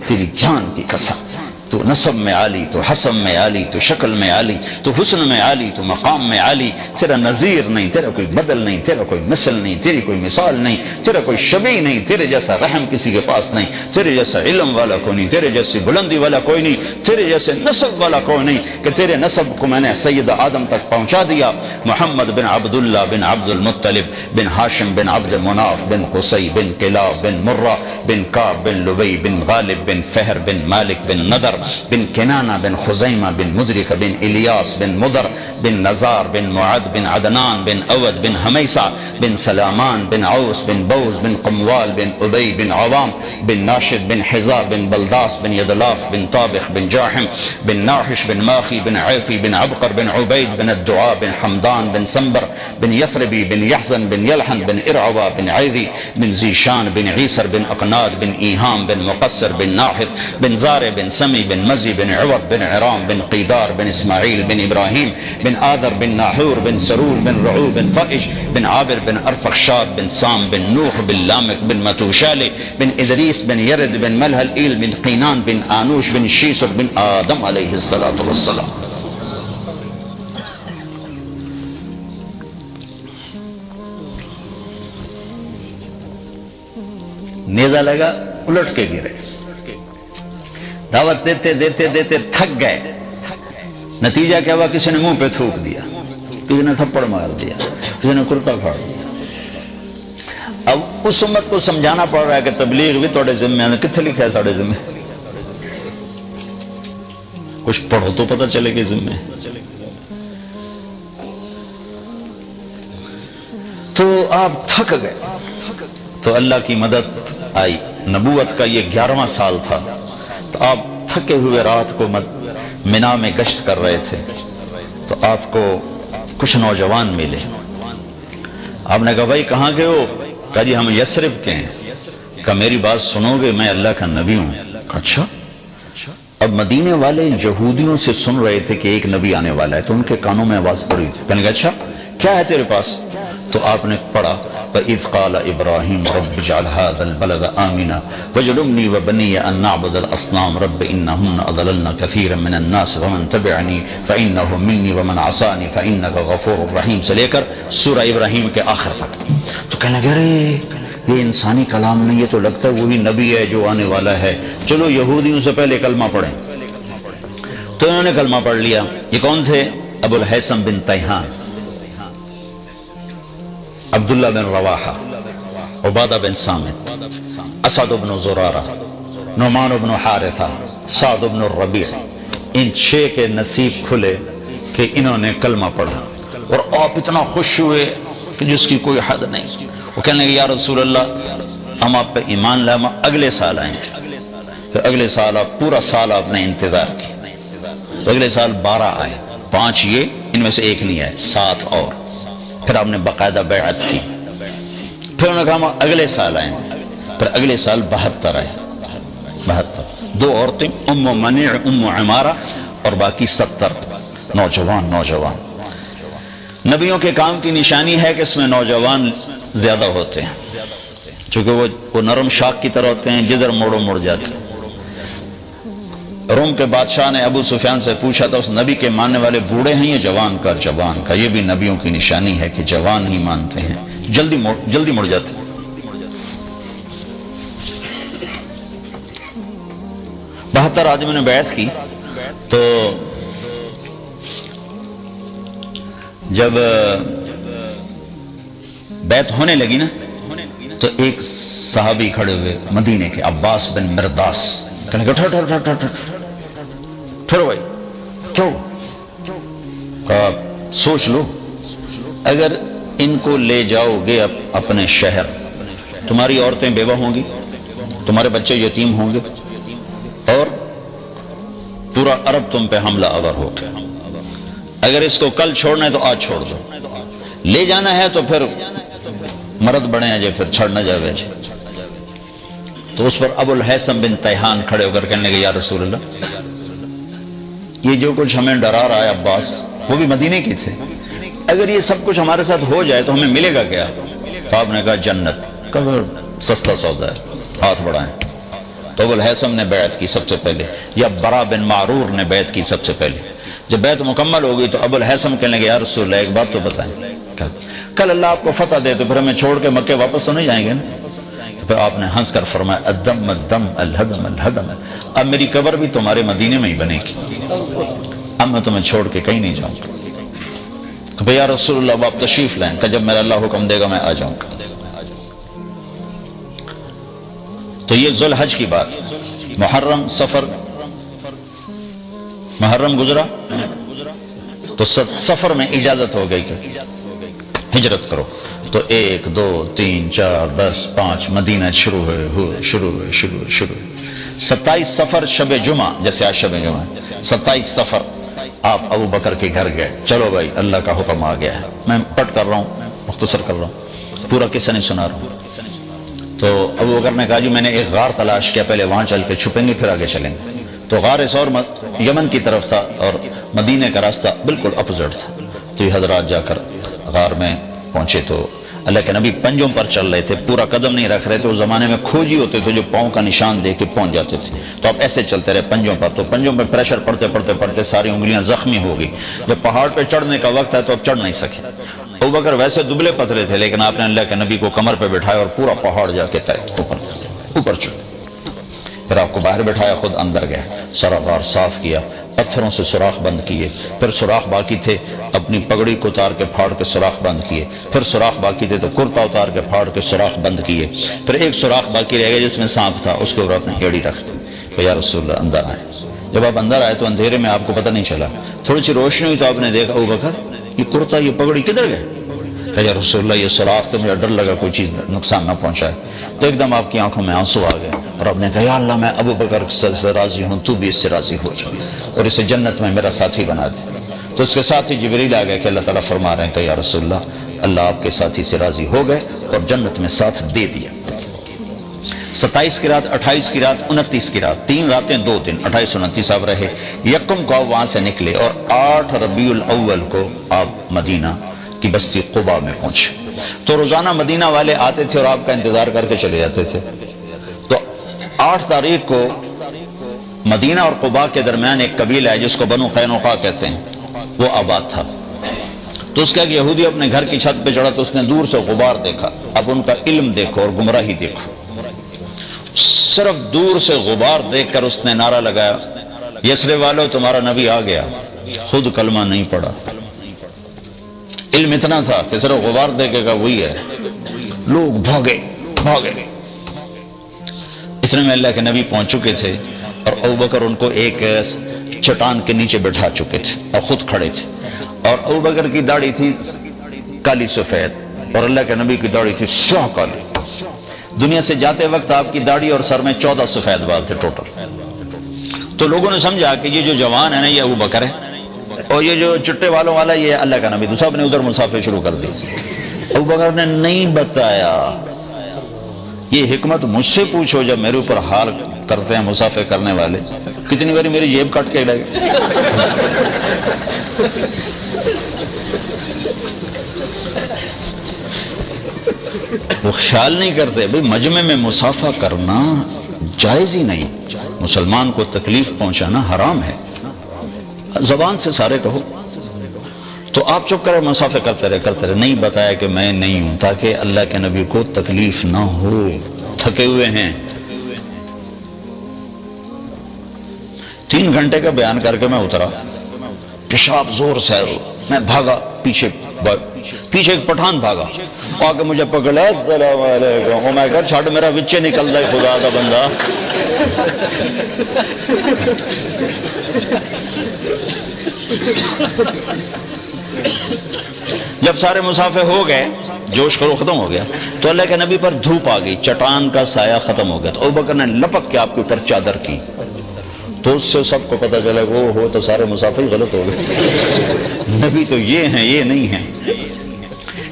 تیری جان کی قسم. تو نسب میں عالی، تو حسب میں عالی، تو شکل میں عالی، تو حسن میں عالی، تو مقام میں عالی. تیرا نظیر نہیں، تیرا کوئی بدل نہیں، تیرا کوئی مثل نہیں، تیری کوئی مثال نہیں، تیرا کوئی شبیہ نہیں، تیرے جیسا رحم کسی کے پاس نہیں، تیرے جیسا علم والا کوئی نہیں، تیرے جیسی بلندی والا کوئی نہیں، تیرے جیسے نسب والا کوئی نہیں کہ تیرے نسب کو میں نے سید آدم تک پہنچا دیا. محمد بن عبداللہ بن عبد المطلب بن ہاشم بن عبد مناف بن قصی بن کلاب بن مرہ بن کعب بن لبی بن غالب بن فہر بن مالک بن نضر بن کنانہ بن خزیمہ بن مدرک بن الیاس بن مدر بن نزار بن معد بن عدنان بن اود بن حمیسہ بن سلامان بن عوس بن بوز بن قموال بن ابی بن عوام بن ناشد بن حزا بن بلداس بن یدلاف بن طابخ بن جاحم بن ناحش بن ماخی بن عیفی بن عبقر بن عبید بن الدعاء بن حمدان بن سنبر بن یثربی بن یحزن بن یلحن بن ارعوا بن عیدی بن زیشان بن عیسر بن اقناد بن ایہام بن مقصر بن ناحف بن زار بن سمی بن مزی بن عوض بن عرام بن قیدار بن اسماعیل بن ابراہیم بن آذر بن ناحور بن سرور بن رعو بن فقش بن عابر بن ارفخشاد بن سام بن نوح بن لامک بن متوشالي بن ادریس بن یرد بن ملهل بن قینان بن آنوش بن شیسر بن آدم علیہ الصلاۃ والسلام. نیزہ لگا الٹ کے گرے، دعوت دیتے دیتے دیتے تھک گئے. نتیجہ کیا ہوا؟ کسی نے منہ پہ تھوک دیا، کسی نے تھپڑ مار دیا، کسی نے کرتا پھاڑ دیا. اب اس امت کو سمجھانا پڑ رہا ہے کہ تبلیغ بھی توڑے ذمہ ہے. کتنے لکھا ہے ساڑھے ذمہ؟ کچھ پڑھو تو پتہ چلے کہ ذمہ ہے. تو آپ تھک گئے تو اللہ کی مدد آئی. نبوت کا یہ 11واں سال تھا. تو آپ تھکے ہوئے رات کو منا میں گشت کر رہے تھے تو آپ کو کچھ نوجوان ملے. آپ نے کہا بھائی کہاں گئے ہو؟ کہا جی ہم یثرب کے ہیں. کہا میری بات سنو گے؟ میں اللہ کا نبی ہوں. کہا اچھا. اب مدینے والے یہودیوں سے سن رہے تھے کہ ایک نبی آنے والا ہے تو ان کے کانوں میں آواز پڑی تھی. کہنے کہا اچھا کیا ہے تیرے پاس؟ تو آپ نے پڑھا وَإِذْ قَالَ إِبْرَاهِيمُ رَبِّ اجْعَلْ هَذَا الْبَلَدَ آمِنًا وَاجْنُبْنِي وَبَنِيَّ أَن نَّعْبُدَ الْأَصْنَامَ رَبِّ إِنَّهُنَّ أَضَلَّلْنَ كَثِيرًا مِّنَ النَّاسِ وَمَن تَبِعَنِي فَإِنَّهُ مِنِّي وَمَنْ عَصَانِي فَإِنَّكَ غَفُورٌ رَحِيمٌ سے لے کر سورہ ابراہیم کے آخر تک. تو کہنے لگے ارے یہ انسانی کلام نہیں، یہ تو لگتا ہے وہی نبی ہے جو آنے والا ہے. چلو یہودیوں سے پہلے کلمہ پڑھیں. تو انہوں نے کلمہ پڑھ لیا. یہ کون تھے؟ ابو الحیثم بن تیہان، عبداللہ بن رواحہ، عبادہ بن سامت، اسد بن زرارہ، نعمان بن حارثہ، سعد بن الربیع. ان 6 کے نصیب کھلے کہ انہوں نے کلمہ پڑھا اور آپ اتنا خوش ہوئے کہ جس کی کوئی حد نہیں. وہ کہنے لگے یا رسول اللہ ہم آپ پہ ایمان لائے، ہم اگلے سال آئیں گے. کہ اگلے سال آپ پورا سال آپ نے انتظار کیا. تو اگلے سال 12 آئے، 5 یہ ان میں سے ایک نہیں آئے، 7 اور. پھر آپ نے باقاعدہ بیعت کی. پھر انہوں نے کہا ہم اگلے سال آئیں. پھر اگلے سال 72 آئے، 72. 2 عورتیں ام منیع، ام عمارہ اور باقی 70 نوجوان. نبیوں کے کام کی نشانی ہے کہ اس میں نوجوان زیادہ ہوتے ہیں چونکہ وہ نرم شاخ کی طرح ہوتے ہیں، جدھر موڑو مڑ جاتے ہیں. روم کے بادشاہ نے ابو سفیان سے پوچھا تھا اس نبی کے ماننے والے بوڑھے ہیں یا جوان کا؟ یہ بھی نبیوں کی نشانی ہے کہ جوان ہی مانتے ہیں، جلدی مڑ جاتے ہیں. 72 آدمیوں نے بیعت کی. تو جب بیعت ہونے لگی نا تو ایک صحابی کھڑے ہوئے مدینے کے، عباس بن مرداس، کہنے لگے پھر وہی کیوں؟ سوچ لو، اگر ان کو لے جاؤ گے اپنے شہر، تمہاری عورتیں بیوہ ہوں گی، تمہارے بچے یتیم ہوں گے، اور پورا عرب تم پہ حملہ آور ہو گیا۔ اگر اس کو کل چھوڑنا ہے تو آج چھوڑ دو، لے جانا ہے تو پھر مرد بڑے ہیں جے، پھر چھڑ نہ جاوے جے۔ تو اس پر ابو الحیثم بن تیہان کھڑے ہو کر کہنے لگے یا رسول اللہ، یہ جو کچھ ہمیں ڈرا رہا ہے عباس، وہ بھی مدینے کی تھے، اگر یہ سب کچھ ہمارے ساتھ ہو جائے تو ہمیں ملے گا کیا؟ تو آپ نے کہا جنت، کہا سستا سودا ہے، ہاتھ بڑھائیں۔ تو ابو الحیثم نے بیعت کی سب سے پہلے، یا برا بن معرور نے بیعت کی سب سے پہلے۔ جب بیعت مکمل ہو گئی تو ابو الحیثم کہنے لگے یا رسول اللہ ایک بات تو بتائیں، کل اللہ آپ کو فتح دے تو پھر ہمیں چھوڑ کے مکے واپس تو نہیں جائیں گے نا؟ تو پھر آپ نے ہنس کر فرمایا الدم الدم الہدم الہدم، اب میری قبر بھی تمہارے مدینے میں ہی بنے گی، اب میں تمہیں چھوڑ کے کہیں نہیں جاؤں گا۔ کہ یا رسول اللہ آپ تشریف لائیں، کہ جب میرا اللہ حکم دے گا میں آ جاؤں گا۔ تو یہ ذوالحج کی بات، محرم سفر، محرم گزرا تو سفر میں اجازت ہو گئی کہ ہجرت کرو، تو 1 2 3 4 10 5 مدینہ شروع ہوئے 27 سفر شب جمعہ، جیسے آج شب جمعہ 27 سفر آپ ابو بکر کے گھر گئے، چلو بھائی اللہ کا حکم آ گیا ہے۔ میں پٹ کر رہا ہوں، مختصر کر رہا ہوں، پورا قصہ نہیں سنا رہا ہوں۔ تو ابو بکر نے کہا جی میں نے ایک غار تلاش کیا، پہلے وہاں چل کے چھپیں گے پھر آگے چلیں گے۔ تو غار اس اور یمن کی طرف تھا اور مدینے کا راستہ بالکل اپوزٹ تھا۔ تو یہ حضرات جا کر غار میں پہنچے تو اللہ کے نبی پنجوں پر چل رہے تھے، پورا قدم نہیں رکھ رہے تھے۔ اس زمانے میں کھوجی ہوتے تھے جو پاؤں کا نشان دے کے پہنچ جاتے تھے، تو آپ ایسے چلتے رہے پنجوں پر، تو پنجوں پہ پریشر پڑتے ساری انگلیاں زخمی ہو گئی۔ جب پہاڑ پہ چڑھنے کا وقت ہے تو اب چڑھ نہیں سکے۔ ابو بکر ویسے دبلے پتلے تھے، لیکن آپ نے اللہ کے نبی کو کمر پہ بٹھایا اور پورا پہاڑ جا کے طے اوپر چڑھ، پھر آپ کو باہر بٹھایا، خود اندر گئے، سارا غار صاف کیا، پتھروں سے سوراخ بند کیے، پھر سوراخ باقی تھے اپنی پگڑی کو اتار کے پھاڑ کے سوراخ بند کیے، پھر سوراخ باقی تھے تو کرتا اتار کے پھاڑ کے سوراخ بند کیے، پھر ایک سوراخ باقی رہ گیا جس میں سانپ تھا، اس کے اوپر اپنی ایڑی رکھتے کہ یا رسول اللہ اندر آئے۔ جب آپ اندر آئے تو اندھیرے میں آپ کو پتہ نہیں چلا، تھوڑی سی روشنی ہوئی تو آپ نے دیکھا ابو بکر یہ کرتا یہ پگڑی کدھر گئے؟ کہ یا رسول اللہ یہ سوراخ تو مجھے ڈر لگا کوئی چیز نقصان نہ پہنچائے۔ تو ایک دم آپ کی آنکھوں میں آنسو آ گئے اور آپ نے کہا یا اللہ میں ابو بکر سے راضی ہوں، تو بھی اس سے راضی ہو جا اور اسے جنت میں میرا ساتھی بنا دے۔ تو اس کے ساتھ ہی جبریل آ گئے کہ اللہ تعالیٰ فرما رہے ہیں کہ یا رسول اللہ آپ کے ساتھی سے راضی ہو گئے اور جنت میں ساتھ دے دیا۔ 27 کی رات، 28 کی رات، 29 کی رات، 3 راتیں 2 دن، 28 29 آپ رہے۔ یکم کو آپ وہاں سے نکلے اور 8 ربیع الاول کو آپ مدینہ کی بستی قباء میں پہنچے۔ تو روزانہ مدینہ والے آتے تھے اور آپ کا انتظار کر کے چلے جاتے تھے۔ تو 8 تاریخ کو مدینہ اور قباء کے درمیان ایک قبیلہ ہے جس کو بنو قینقاع کہتے ہیں، وہ آباد تھا۔ تو اس کا ایک یہودی اپنے گھر کی چھت پہ چڑھا تو اس نے دور سے غبار دیکھا۔ اب ان کا علم دیکھو اور گمراہی دیکھو، صرف دور سے غبار دیکھ کر اس نے نعرہ لگایا یثرب والو تمہارا نبی آ گیا۔ خود کلمہ نہیں پڑھا، علم اتنا تھا کہ صرف غبار دیکھے گا وہی ہے۔ لوگ بھاگے۔ اتنے میں اللہ کے نبی پہنچ چکے تھے اور ابوبکر ان کو ایک چٹان کے نیچے بٹھا چکے تھے اور خود کھڑے تھے، اور ابوبکر کی داڑھی تھی کالی سفید اور اللہ کے نبی کی داڑھی تھی سیاہ کالی۔ دنیا سے جاتے وقت آپ کی داڑھی اور سر میں 14 سفید بال تھے ٹوٹل۔ تو لوگوں نے سمجھا کہ یہ جو جوان ہے نا یہ ابوبکر ہے، اور یہ جو چٹے والوں والا یہ اللہ کا نبی۔ تو سب نے ادھر مسافر شروع کر دی۔ ابوبکر نے نہیں بتایا، یہ حکمت مجھ سے پوچھو جب میرے اوپر حال کرتے ہیں مسافر کرنے والے، کتنی باری میری جیب کٹ کے لگے۔ وہ خیال نہیں کرتے بھئی مجمع میں مسافہ کرنا جائز ہی نہیں، مسلمان کو تکلیف پہنچانا حرام ہے، زبان سے سارے کہو۔ تو آپ چپ کرے مسافہ کرتے رہے، نہیں بتایا کہ میں نہیں ہوں تاکہ اللہ کے نبی کو تکلیف نہ ہو، تھکے ہوئے ہیں۔ 3 گھنٹے کا بیان کر کے میں اترا، پیشاب زور سے میں بھاگا، پیچھے ایک پٹھان بھاگا، آ کے مجھے پکڑا، السلام علیکم۔ میں کہا چھاڑ میرا وچے نکل رہا ہے خدا کا بندہ۔ جب سارے مسافر ہو گئے، جوش خرو ختم ہو گیا، تو اللہ کے نبی پر دھوپ آ گئی، چٹان کا سایہ ختم ہو گیا، تو ابوبکر نے لپک کے آپ کے اوپر چادر کی، تو اس سے سب کو پتہ چلا وہ ہو تو سارے مسافر غلط ہو گئے، نبی تو یہ ہیں، یہ نہیں ہیں۔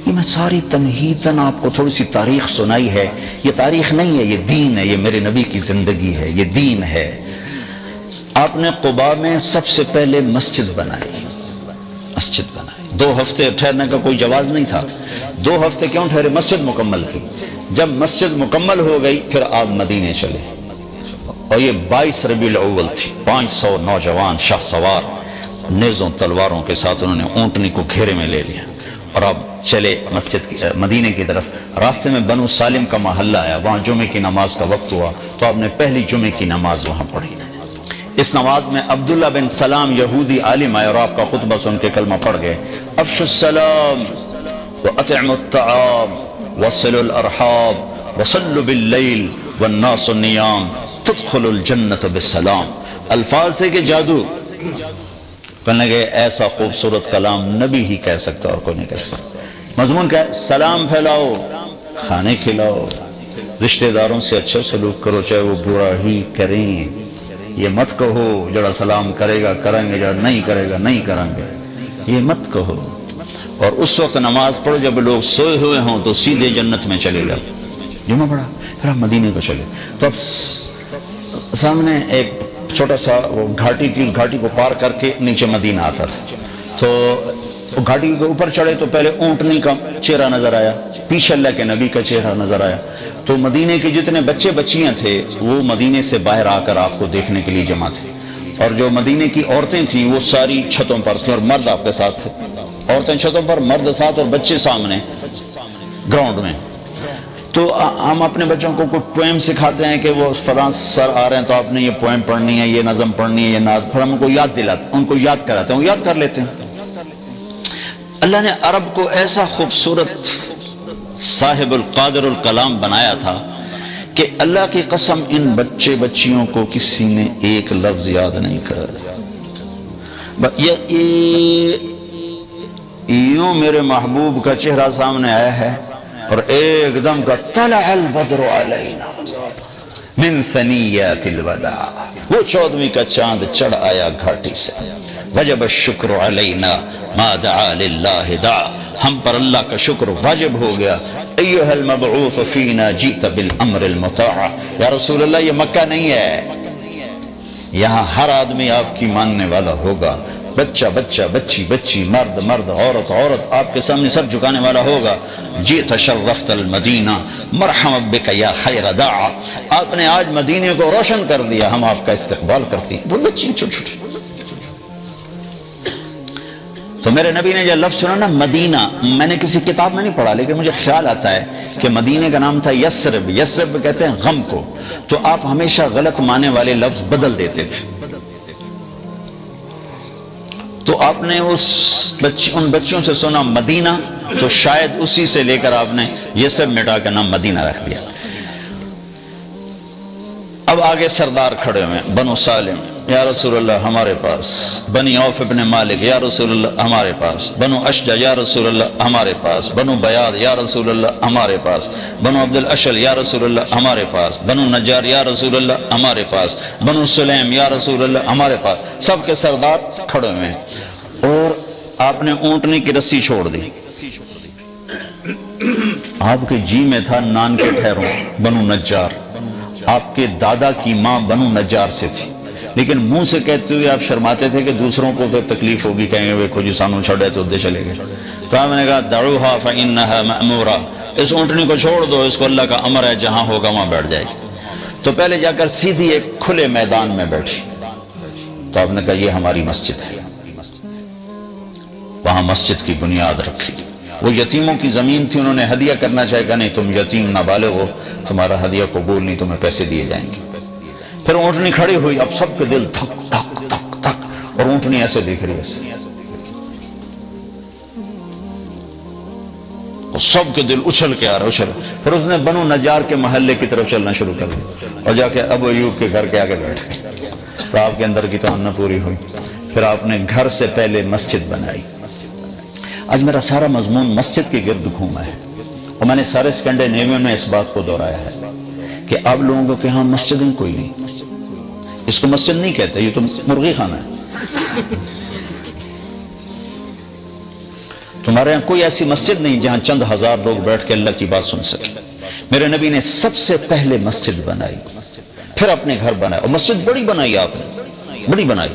یہ میں ساری تمہیداً آپ کو تھوڑی سی تاریخ سنائی ہے، یہ تاریخ نہیں ہے، یہ دین ہے، یہ میرے نبی کی زندگی ہے، یہ دین ہے۔ آپ نے قباء میں سب سے پہلے مسجد بنائی، مسجد بنائی۔ 2 ہفتے ٹھہرنے کا کوئی جواز نہیں تھا، 2 ہفتے کیوں ٹھہرے؟ مسجد مکمل کی۔ جب مسجد مکمل ہو گئی پھر آپ مدینے چلے، اور یہ 22 ربیع الاول تھی، 500 نوجوان شاہ سوار نیزوں تلواروں کے ساتھ انہوں نے اونٹنی کو گھیرے میں لے لیا، اور اب چلے مسجد کی مدینے کی طرف۔ راستے میں بنو سالم کا محلہ آیا، وہاں جمعے کی نماز کا وقت ہوا، تو آپ نے پہلی جمعے کی نماز وہاں پڑھی۔ اس نماز میں عبداللہ بن سلام یہودی عالم آئے اور آپ کا خطبہ سن کے کلمہ پڑھ گئے، افشوا السلام واطعموا الطعام وصلوا الارحام وصلوا باللیل والناس نیام تدخلوا الجنت بالسلام۔ الفاظ سے کہ جادو، کہنے لگے ایسا خوبصورت کلام نبی ہی کہہ سکتا اور کوئی نہیں کہہ سکتا۔ مضمون کیا ہے؟ سلام پھیلاؤ، کھانے کھلاؤ، رشتہ داروں سے اچھا سلوک کرو چاہے وہ برا ہی کریں، یہ مت کہو جڑا سلام کرے گا کریں گے، جڑا نہیں کرے گا نہیں کریں گے، یہ مت کہو۔ اور اس وقت نماز پڑھو جب لوگ سوئے ہوئے ہوں تو سیدھے جنت میں چلے گا۔ جمعہ پڑھا پھر ہم مدینے کو چلے، تو اب سامنے ایک چھوٹا سا وہ گھاٹی تھی، اس گھاٹی کو پار کر کے نیچے مدینہ آتا تھا، تو وہ گھاٹی کے اوپر چڑھے تو پہلے اونٹنی کا چہرہ نظر آیا، پیچھے اللہ کے نبی کا چہرہ نظر آیا، تو مدینے کے جتنے بچے بچیاں تھے وہ مدینے سے باہر آ کر آپ کو دیکھنے کے لیے جمع تھے، اور جو مدینے کی عورتیں تھیں وہ ساری چھتوں پر تھیں اور مرد آپ کے ساتھ تھے، عورتیں چھتوں پر، مرد ساتھ، اور بچے سامنے گراؤنڈ میں۔ تو ہم اپنے بچوں کو کچھ پوئم سکھاتے ہیں کہ وہ فلاں سر آ رہے ہیں تو آپ نے یہ پوئم پڑھنی ہے، یہ نظم پڑھنی ہے، یہ نعت، پھر ہم ان کو یاد دلاتے، ان کو یاد کراتے ہیں، وہ یاد کر لیتے ہیں۔ اللہ نے عرب کو ایسا خوبصورت صاحب القادر الکلام بنایا تھا کہ اللہ کی قسم ان بچے بچیوں کو کسی نے ایک لفظ یاد نہیں کرا۔ یوں میرے محبوب کا چہرہ سامنے آیا ہے اور ایک دم کا طلع البدر علینا من ثنیات الوداع، وہ 14ویں کا چاند چڑھ آیا گھاٹی سے، وجب الشکر علینا ما دعا للہ دعا، ہم پر اللہ کا شکر واجب ہو گیا۔ ایھا المبعوث فینا جئت بالامر المطاع، یا رسول اللہ یہ مکہ نہیں ہے، یہاں ہر آدمی آپ کی ماننے والا ہوگا، بچہ بچہ، بچی بچی، مرد مرد، عورت عورت، آپ کے سامنے سب جھکانے والا ہوگا۔ جئت شرفت المدینہ مرحبا بک یا خیر داع، آپ نے آج مدینے کو روشن کر دیا، ہم آپ کا استقبال کرتی ہیں۔ وہ بچی چھوٹی چھوٹی، تو میرے نبی نے جو لفظ سنا نا مدینہ، میں نے کسی کتاب میں نہیں پڑھا لیکن مجھے خیال آتا ہے کہ مدینے کا نام تھا یثرب، یثرب کہتے ہیں غم کو، تو آپ ہمیشہ غلط معنی والے لفظ بدل دیتے تھے، تو آپ نے ان بچوں سے سنا مدینہ، تو شاید اسی سے لے کر آپ نے یثرب مٹا کے نام مدینہ رکھ دیا۔ اب آگے سردار کھڑے ہوئے، بنو سالم یا رسول اللہ ہمارے پاس، بنی عوف ابن مالک یا رسول اللہ ہمارے پاس، بنو اشجع یا رسول اللہ ہمارے پاس، بنو بیاض یا رسول اللہ ہمارے پاس، بنو عبد الاشل یا رسول اللہ ہمارے پاس، بنو نجار یا رسول اللہ ہمارے پاس، بنو سلیم یا رسول اللہ ہمارے پاس، سب کے سردار کھڑے ہوئے ہیں، اور آپ نے اونٹنی کی رسی چھوڑ دی، آپ کے جی میں تھا نان کے ٹھہروں بنو نجار، آپ کے دادا کی ماں بنو نجار سے تھی، لیکن منہ سے کہتے ہوئے آپ شرماتے تھے کہ دوسروں کو تو تکلیف ہوگی، کہیں گے وہ جو سانو چھڑے تو ادھر چلے گئے، تو آپ نے کہا دعوها فإنها مأمورہ، اس اونٹنی کو چھوڑ دو، اس کو اللہ کا امر ہے، جہاں ہوگا وہاں بیٹھ جائے گی۔ تو پہلے جا کر سیدھی ایک کھلے میدان میں بیٹھی، تو آپ نے کہا یہ ہماری مسجد ہے، وہاں مسجد کی بنیاد رکھی، وہ یتیموں کی زمین تھی، انہوں نے ہدیہ کرنا چاہے کہ نہیں تم یتیم نابالغ ہو، تمہارا ہدیہ قبول نہیں، تمہیں پیسے دیے جائیں گے۔ پھر اونٹنی کھڑی ہوئی، اب سب کے دل دھک دھک دھک دھک، اور اونٹنی ایسے دیکھ رہی ہے، اور سب کے دل اچھل کے آ رہا اچھل، پھر اس نے بنو نجار کے محلے کی طرف چلنا شروع کر دیا، اور جا کے ابو ایوب کے گھر کے آگے بیٹھ گئے، تو آپ کے اندر کی تمنا پوری ہوئی۔ پھر آپ نے گھر سے پہلے مسجد بنائی۔ آج میرا سارا مضمون مسجد کے گرد گھوما ہے، اور میں نے سارے اسکینڈینیویا میں اس بات کو دہرایا ہے کہ اب لوگوں کے ہاں مسجدیں کوئی نہیں، اس کو مسجد نہیں کہتے، یہ تو مرغی خانہ ہے۔ تمہارے یہاں کوئی ایسی مسجد نہیں جہاں چند ہزار لوگ بیٹھ کے اللہ کی بات سن سکے۔ میرے نبی نے سب سے پہلے مسجد بنائی، پھر اپنے گھر بنایا، اور مسجد بڑی بنائی آپ نے، بڑی بنائی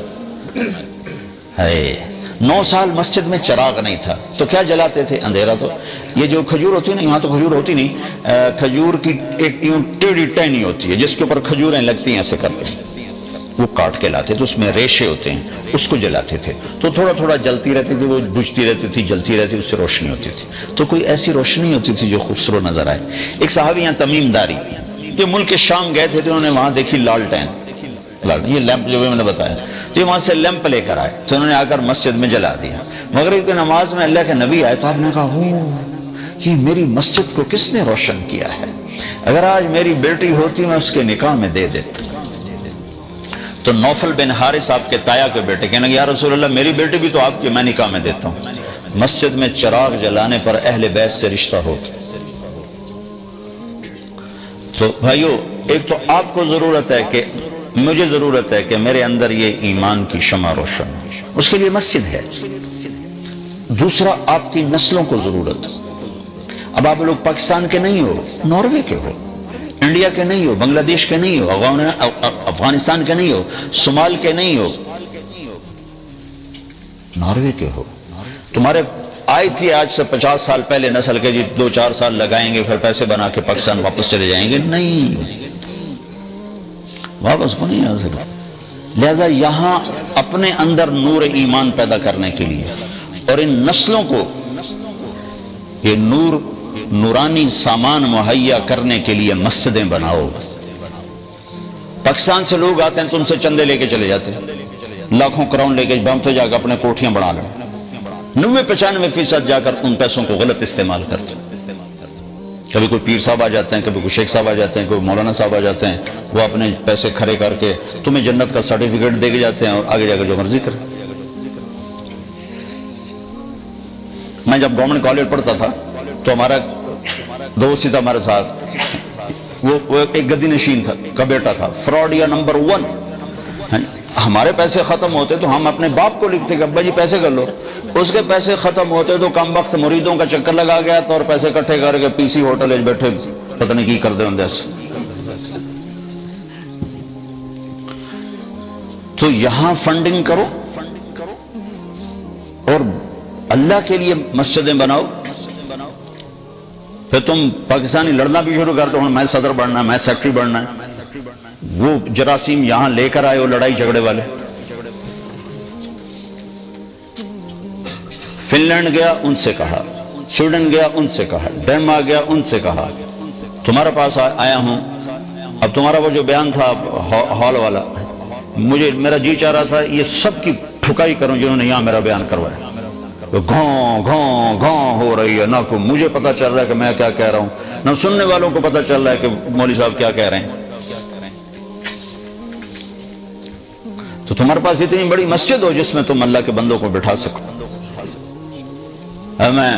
ہے۔ 9 سال مسجد میں چراغ نہیں تھا تو کیا جلاتے تھے؟ اندھیرا۔ تو یہ جو کھجور ہوتی ہے نا، یہاں تو کھجور ہوتی نہیں، کھجور کی ایک یوں ٹیڑھی ٹہنی ہوتی ہے جس کے اوپر کھجوریں لگتی ہیں، ایسے کرتے ہیں، وہ کاٹ کے لاتے تھے، اس میں ریشے ہوتے ہیں، اس کو جلاتے تھے تو تھوڑا تھوڑا جلتی رہتی تھی، وہ بجھتی رہتی تھی، جلتی رہتی، اس سے روشنی ہوتی تھی، تو کوئی ایسی روشنی ہوتی تھی جو خوبصورت نظر آئے۔ ایک صحابی یہاں تمیم داری جو ملک شام گئے تھے تو انہوں نے وہاں دیکھی لالٹین، یہ لیمپ جو میں نے بتایا، جو وہاں سے لیمپ لے کر آئے تو انہوں نے آ کر مسجد میں جلا دیا۔ مغرب کی نماز میں اللہ کے نبی آئے تو آپ نے کہا، یہ میری مسجد کو کس نے روشن کیا ہے؟ اگر آج میری بیٹی ہوتی میں اس کے نکاح میں دے دیتا۔ تو نوفل بن حارث آپ کے تایا کے بیٹے کہنے لگے، یا رسول اللہ میری بیٹی بھی تو آپ کی، میں نکاح میں دیتا ہوں۔ مسجد میں چراغ جلانے پر اہل بیت سے رشتہ ہو گیا۔ تو بھائیو، ایک تو آپ کو ضرورت ہے کہ مجھے ضرورت ہے کہ میرے اندر یہ ایمان کی شمع روشن ہو، اس کے لیے مسجد ہے۔ دوسرا، آپ کی نسلوں کو ضرورت ہے۔ اب آپ لوگ پاکستان کے نہیں ہو، ناروے کے ہو، انڈیا کے نہیں ہو، بنگلہ دیش کے نہیں ہو، افغانستان کے نہیں ہو، صومال کے نہیں ہو، ناروے کے ہو۔ تمہارے آئی تھی آج سے 50 سال پہلے نسل کے، جی 2-4 سال لگائیں گے پھر پیسے بنا کے پاکستان واپس چلے جائیں گے، نہیں، واپس کو نہیں آ سکتا۔ لہذا یہاں اپنے اندر نور ایمان پیدا کرنے کے لیے اور ان نسلوں کو یہ نورانی سامان مہیا کرنے کے لیے مسجدیں بناؤ۔ پاکستان سے لوگ آتے ہیں، تم سے چندے لے کے چلے جاتے ہیں، لاکھوں کروڑ لے کے، ہم تو جا کر اپنے کوٹھیاں بنا لیں، 90-95% جا کر ان پیسوں کو غلط استعمال کرتے ہیں۔ کبھی کوئی پیر صاحب آ جاتے ہیں، کبھی کوئی شیخ صاحب آ جاتے ہیں، کوئی مولانا صاحب آ جاتے ہیں، وہ اپنے پیسے کھڑے کر کے تمہیں جنت کا سرٹیفکیٹ دے کے جاتے ہیں اور آگے جا کر جو مرضی کریں۔ میں جب گورنمنٹ کالج پڑھتا تھا تو ہمارا دوست ہی تھا ہمارے ساتھ، وہ ایک گدی نشین کا بیٹا تھا، فراڈیا نمبر 1۔ ہمارے پیسے ختم ہوتے تو ہم اپنے باپ کو لکھتے کہ ابا جی پیسے کر لو، اس کے پیسے ختم ہوتے تو کم وقت مریدوں کا چکر لگا گیا تو اور پیسے اکٹھے کر کے پی سی ہوٹل بیٹھے پتہ نہیں کی کرتے ہوں ایسے۔ تو یہاں فنڈنگ کرو اور اللہ کے لیے مسجدیں بناؤ، پھر تم پاکستانی لڑنا بھی شروع کرتے ہو، میں صدر بننا ہے، میں سیکٹری بننا ہے۔ وہ جراثیم یہاں لے کر آئے ہو لڑائی جھگڑے والے۔ فن لینڈ گیا، ان سے کہا، سویڈن گیا، ان سے کہا، ڈنمارک گیا، ان سے کہا، تمہارے پاس آیا ہوں۔ اب تمہارا وہ جو بیان تھا ہال والا، میرا جی چاہ رہا تھا یہ سب کی ٹھکائی کروں جنہوں نے یہاں میرا بیان کروایا۔ گھوں گھوں گھوں ہو رہی ہے، نہ کو مجھے پتا چل رہا ہے کہ میں کیا کہہ رہا ہوں، نہ سننے والوں کو پتا چل رہا ہے کہ مولوی صاحب کیا کہہ رہے ہیں۔ تو تمہارے پاس اتنی بڑی مسجد ہو جس میں تم اللہ کے بندوں کو بٹھا سکو۔ میں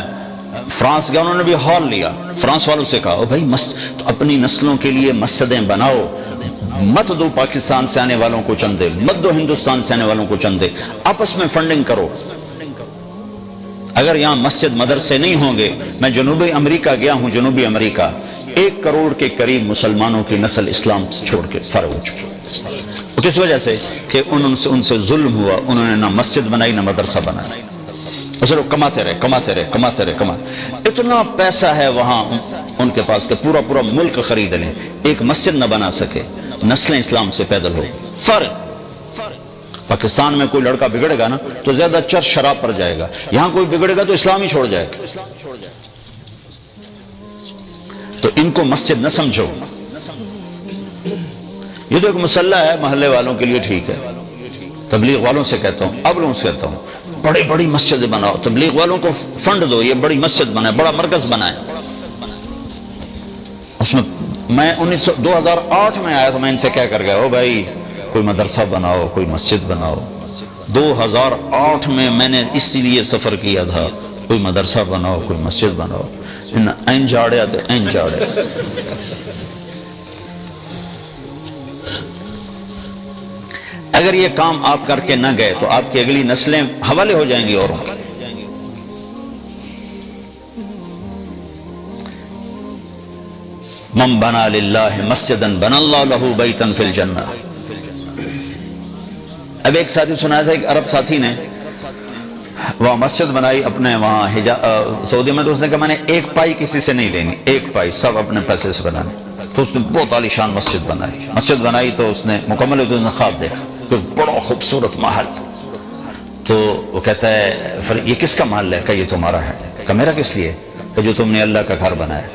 فرانس گیا، انہوں نے بھی ہال لیا، فرانس والوں سے کہا بھائی تو اپنی نسلوں کے لیے مسجدیں بناؤ، مت دو پاکستان سے آنے والوں کو چندے، مت دو ہندوستان سے آنے والوں کو چندے، آپس میں فنڈنگ کرو۔ اگر یہاں مسجد مدرسے نہیں ہوں گے، میں جنوبی امریکہ گیا ہوں، جنوبی امریکہ 1 کروڑ کے قریب مسلمانوں کی نسل اسلام چھوڑ کے فارغ ہو چکی۔ کس وجہ سے کہ ان سے ظلم ہوا، انہوں نے نہ مسجد بنائی نہ مدرسہ بنایا، اسے لوگ کماتے رہے۔ اتنا پیسہ ہے وہاں ان کے پاس کہ پورا پورا ملک خرید لیں، ایک مسجد نہ بنا سکے، نسلیں اسلام سے پیدل ہو۔ فرق پاکستان میں کوئی لڑکا بگڑے گا نا تو زیادہ چرس شراب پر جائے گا، یہاں کوئی بگڑے گا تو اسلام ہی چھوڑ جائے گا۔ تو ان کو مسجد نہ سمجھو، یہ تو ایک مسلح ہے محلے والوں کے لیے، ٹھیک ہے، تبلیغ والوں سے کہتا ہوں، اب لوگوں سے کہتا ہوں بڑی بڑی مسجدیں بناؤ، تبلیغ والوں کو فنڈ دو، یہ بڑی مسجد بنائے، بڑا مرکز بنائے۔ اس میں 2008 میں آیا تھا، میں ان سے کہہ کر گیا، بھائی کوئی مدرسہ بناؤ، کوئی مسجد بناؤ۔ 2008 میں میں نے اسی لیے سفر کیا تھا، کوئی مدرسہ بناؤ، کوئی مسجد بناؤ، این جاڑیا تو این جاڑیا۔ اگر یہ کام آپ کر کے نہ گئے تو آپ کی اگلی نسلیں حوالے ہو جائیں گی اوروں کی۔ من بنا للہ مسجدا بنا اللہ لہ بیتا فی الجنہ۔ اب ایک ساتھی سنایا تھا، ایک عرب ساتھی نے وہاں مسجد بنائی اپنے وہاں سعودی میں، تو اس نے کہا میں نے ایک پائی کسی سے نہیں لینی، ایک پائی سب اپنے پیسے سے بنانے۔ تو اس نے بہت عالی شان مسجد بنائی تو اس نے مکمل ہو تو اس نے خواب دیکھا کہ بڑا خوبصورت محل۔ تو وہ کہتا ہے پھر یہ کس کا محل ہے؟ کہ یہ تمہارا ہے۔ کہ میرا کس لیے؟ کہ جو تم نے اللہ کا گھر بنایا۔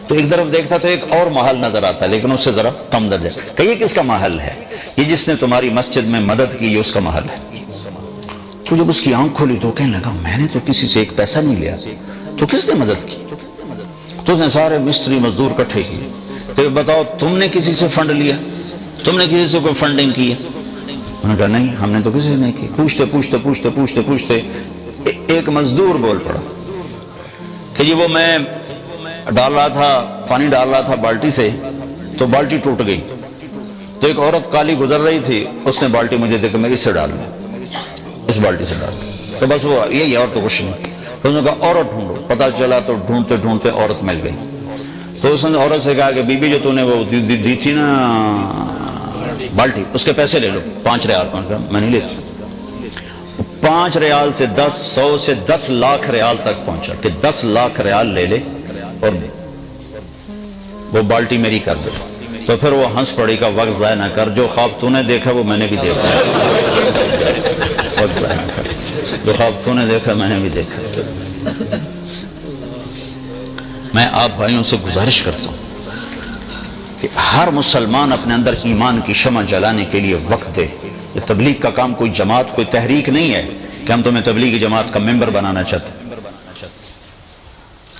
تو ایک طرف دیکھتا تو ایک اور محل نظر آتا ہے لیکن اس سے ذرا کم درجہ، کہ یہ کس کا محل ہے؟ یہ جس نے تمہاری مسجد میں مدد کی، یہ اس کا محل ہے۔ تو جب اس کی آنکھ کھولی تو کہنے لگا میں نے تو کسی سے ایک پیسہ نہیں لیا، تو کس نے مدد کی؟ تو اس نے سارے مستری مزدور اکٹھے کیے کہ بتاؤ تم نے کسی سے فنڈ لیا، تم نے کسی سے کوئی فنڈنگ کی ہے؟ انہوں نے کہا نہیں، ہم نے تو کسی سے نہیں کی۔ پوچھتے ایک مزدور بول پڑا کہ جی وہ میں ڈال رہا تھا، پانی ڈال رہا تھا بالٹی سے، تو بالٹی ٹوٹ گئی، تو ایک عورت کالی گزر رہی تھی، اس نے بالٹی مجھے دے کے میں اس سے ڈال لوں، اس بالٹی سے ڈال، تو بس وہ یہی، اور تو کچھ نہیں۔ تو انہوں نے کہا عورت ڈھونڈو، پتہ چلا تو ڈھونڈتے عورت مل گئی۔ تو اس نے عورت سے کہا کہ بی بی جو تو نے وہ دی تھی نا بالٹی، اس کے پیسے لے لو، 5 ریال۔ میں نہیں لیتی۔ 5 ریال سے 100 سے 10 لاکھ ریال تک پہنچا کہ 10 لاکھ ریال لے لے اور وہ بالٹی میری کر دے۔ تو پھر وہ ہنس پڑی کا وقت ضائع نہ کر، جو خواب تو نے دیکھا وہ میں نے بھی دیکھا، وقت ضائع نہ کر، جو خواب تو نے دیکھا میں نے بھی دیکھا۔ میں آپ بھائیوں سے گزارش کرتا ہوں کہ ہر مسلمان اپنے اندر ایمان کی شمع جلانے کے لیے وقت دے۔ یہ تبلیغ کا کام کوئی جماعت، کوئی تحریک نہیں ہے کہ ہم تمہیں تبلیغی جماعت کا ممبر بنانا چاہتے ہیں۔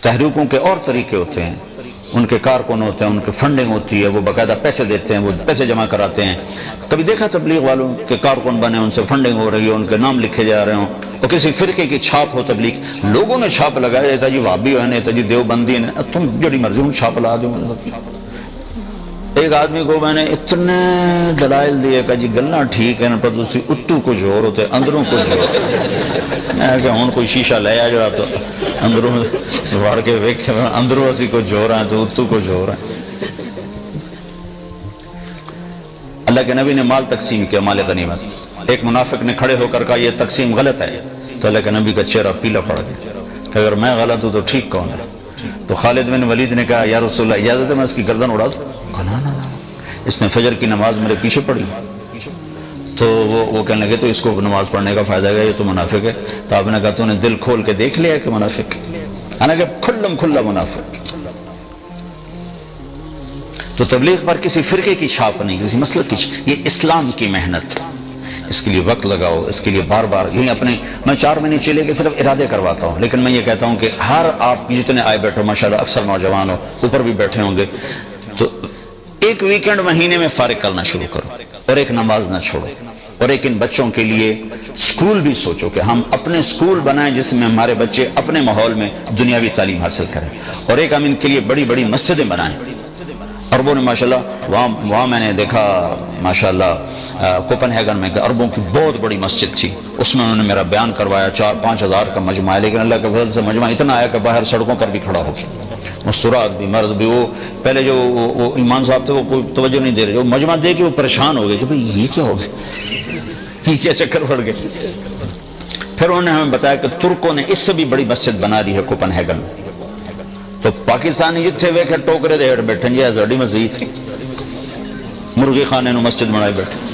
تحریکوں کے اور طریقے ہوتے ہیں، ان کے کارکن ہوتے ہیں، ان کی فنڈنگ ہوتی ہے، وہ باقاعدہ پیسے دیتے ہیں، وہ پیسے جمع کراتے ہیں۔ کبھی دیکھا تبلیغ والوں کے کارکن بنے، ان سے فنڈنگ ہو رہی ہے، ان کے نام لکھے جا رہے ہوں، اور کسی فرقے کی چھاپ ہو تبلیغ، لوگوں نے چھاپ لگایا جاتا جی وہابی ہے، نیتا جی دیوبندی نے، تم جڑی مرضی ہوں چھاپ لا دو۔ ایک آدمی کو میں نے اتنے دلائل دیے کہ جی گلنا ٹھیک ہے نا، پر دوسری اتو کچھ اور ہوتے اندروں کچھ اور۔ میں کہ ہوں کوئی شیشہ لے آ جڑا تو اندروں وڑ کے ویک اندروں اسی کچھ ہو رہا ہے تو اتو کچھ ہو رہا ہے۔ اللہ کے نبی نے مال تقسیم کیا، مال غنیمت۔ ایک منافق نے کھڑے ہو کر کہا یہ تقسیم غلط ہے، تو اللہ کے نبی کا چہرہ پیلا پڑ گیا کہ اگر میں غلط ہوں تو ٹھیک کون ہے؟ تو خالد بن ولید نے کہا یا رسول اللہ اجازت ہے میں اس کی گردن اڑا دوں؟ کہا نہ، اس نے فجر کی نماز میرے پیچھے پڑھی۔ تو وہ کہنے لگے تو اس کو نماز پڑھنے کا فائدہ ہے، یہ تو منافق ہے۔ تو آپ نے کہا تو نے دل کھول کے دیکھ لیا کہ منافق ہے؟ حالانکہ کھلم کھلا منافق۔ تو تبلیغ پر کسی فرقے کی چھاپ نہیں، کسی مسلک کی چھاپ، یہ اسلام کی محنت، اس کے لیے وقت لگاؤ، اس کے لیے بار بار یہی اپنے، میں 4 مہینے چلے کے صرف ارادے کرواتا ہوں، لیکن میں یہ کہتا ہوں کہ ہر آپ جتنے آئے بیٹھو ماشاءاللہ اکثر نوجوان ہو، اوپر بھی بیٹھے ہوں گے، تو ایک ویکنڈ مہینے میں فارغ کرنا شروع کرو، اور ایک نماز نہ چھوڑو، اور ایک ان بچوں کے لیے سکول بھی سوچو کہ ہم اپنے سکول بنائیں جس میں ہمارے بچے اپنے ماحول میں دنیاوی تعلیم حاصل کریں، اور ایک ہم ان کے لیے بڑی بڑی مسجدیں بنائیں۔ عربوں نے ماشاءاللہ وہاں میں نے دیکھا ماشاءاللہ کوپن ہیگن میں کہ عربوں کی بہت بڑی مسجد تھی، اس میں انہوں نے میرا بیان کروایا، 4-5 ہزار کا مجمع ہے، لیکن اللہ کے فضل سے مجمع اتنا آیا کہ باہر سڑکوں پر بھی کھڑا ہو گیا، مستورات بھی، مرد بھی۔ وہ پہلے جو وہ ایمان صاحب تھے وہ کوئی توجہ نہیں دے رہے، جو مجمع دے کے وہ پریشان ہو گئے کہ بھئی یہ کیا ہو گیا، یہ کیا چکر پڑ گئے۔ پھر انہوں نے ہمیں بتایا کہ ترکوں نے اس سے بھی بڑی مسجد بنا دی ہے کوپن ہیگن میں۔ تو پاکستانی جتھے ویکھے ٹوکرے دے ہٹ بیٹھے جی ساڈی مسجد، مرغی خانے نو مسجد بنائے بیٹھے،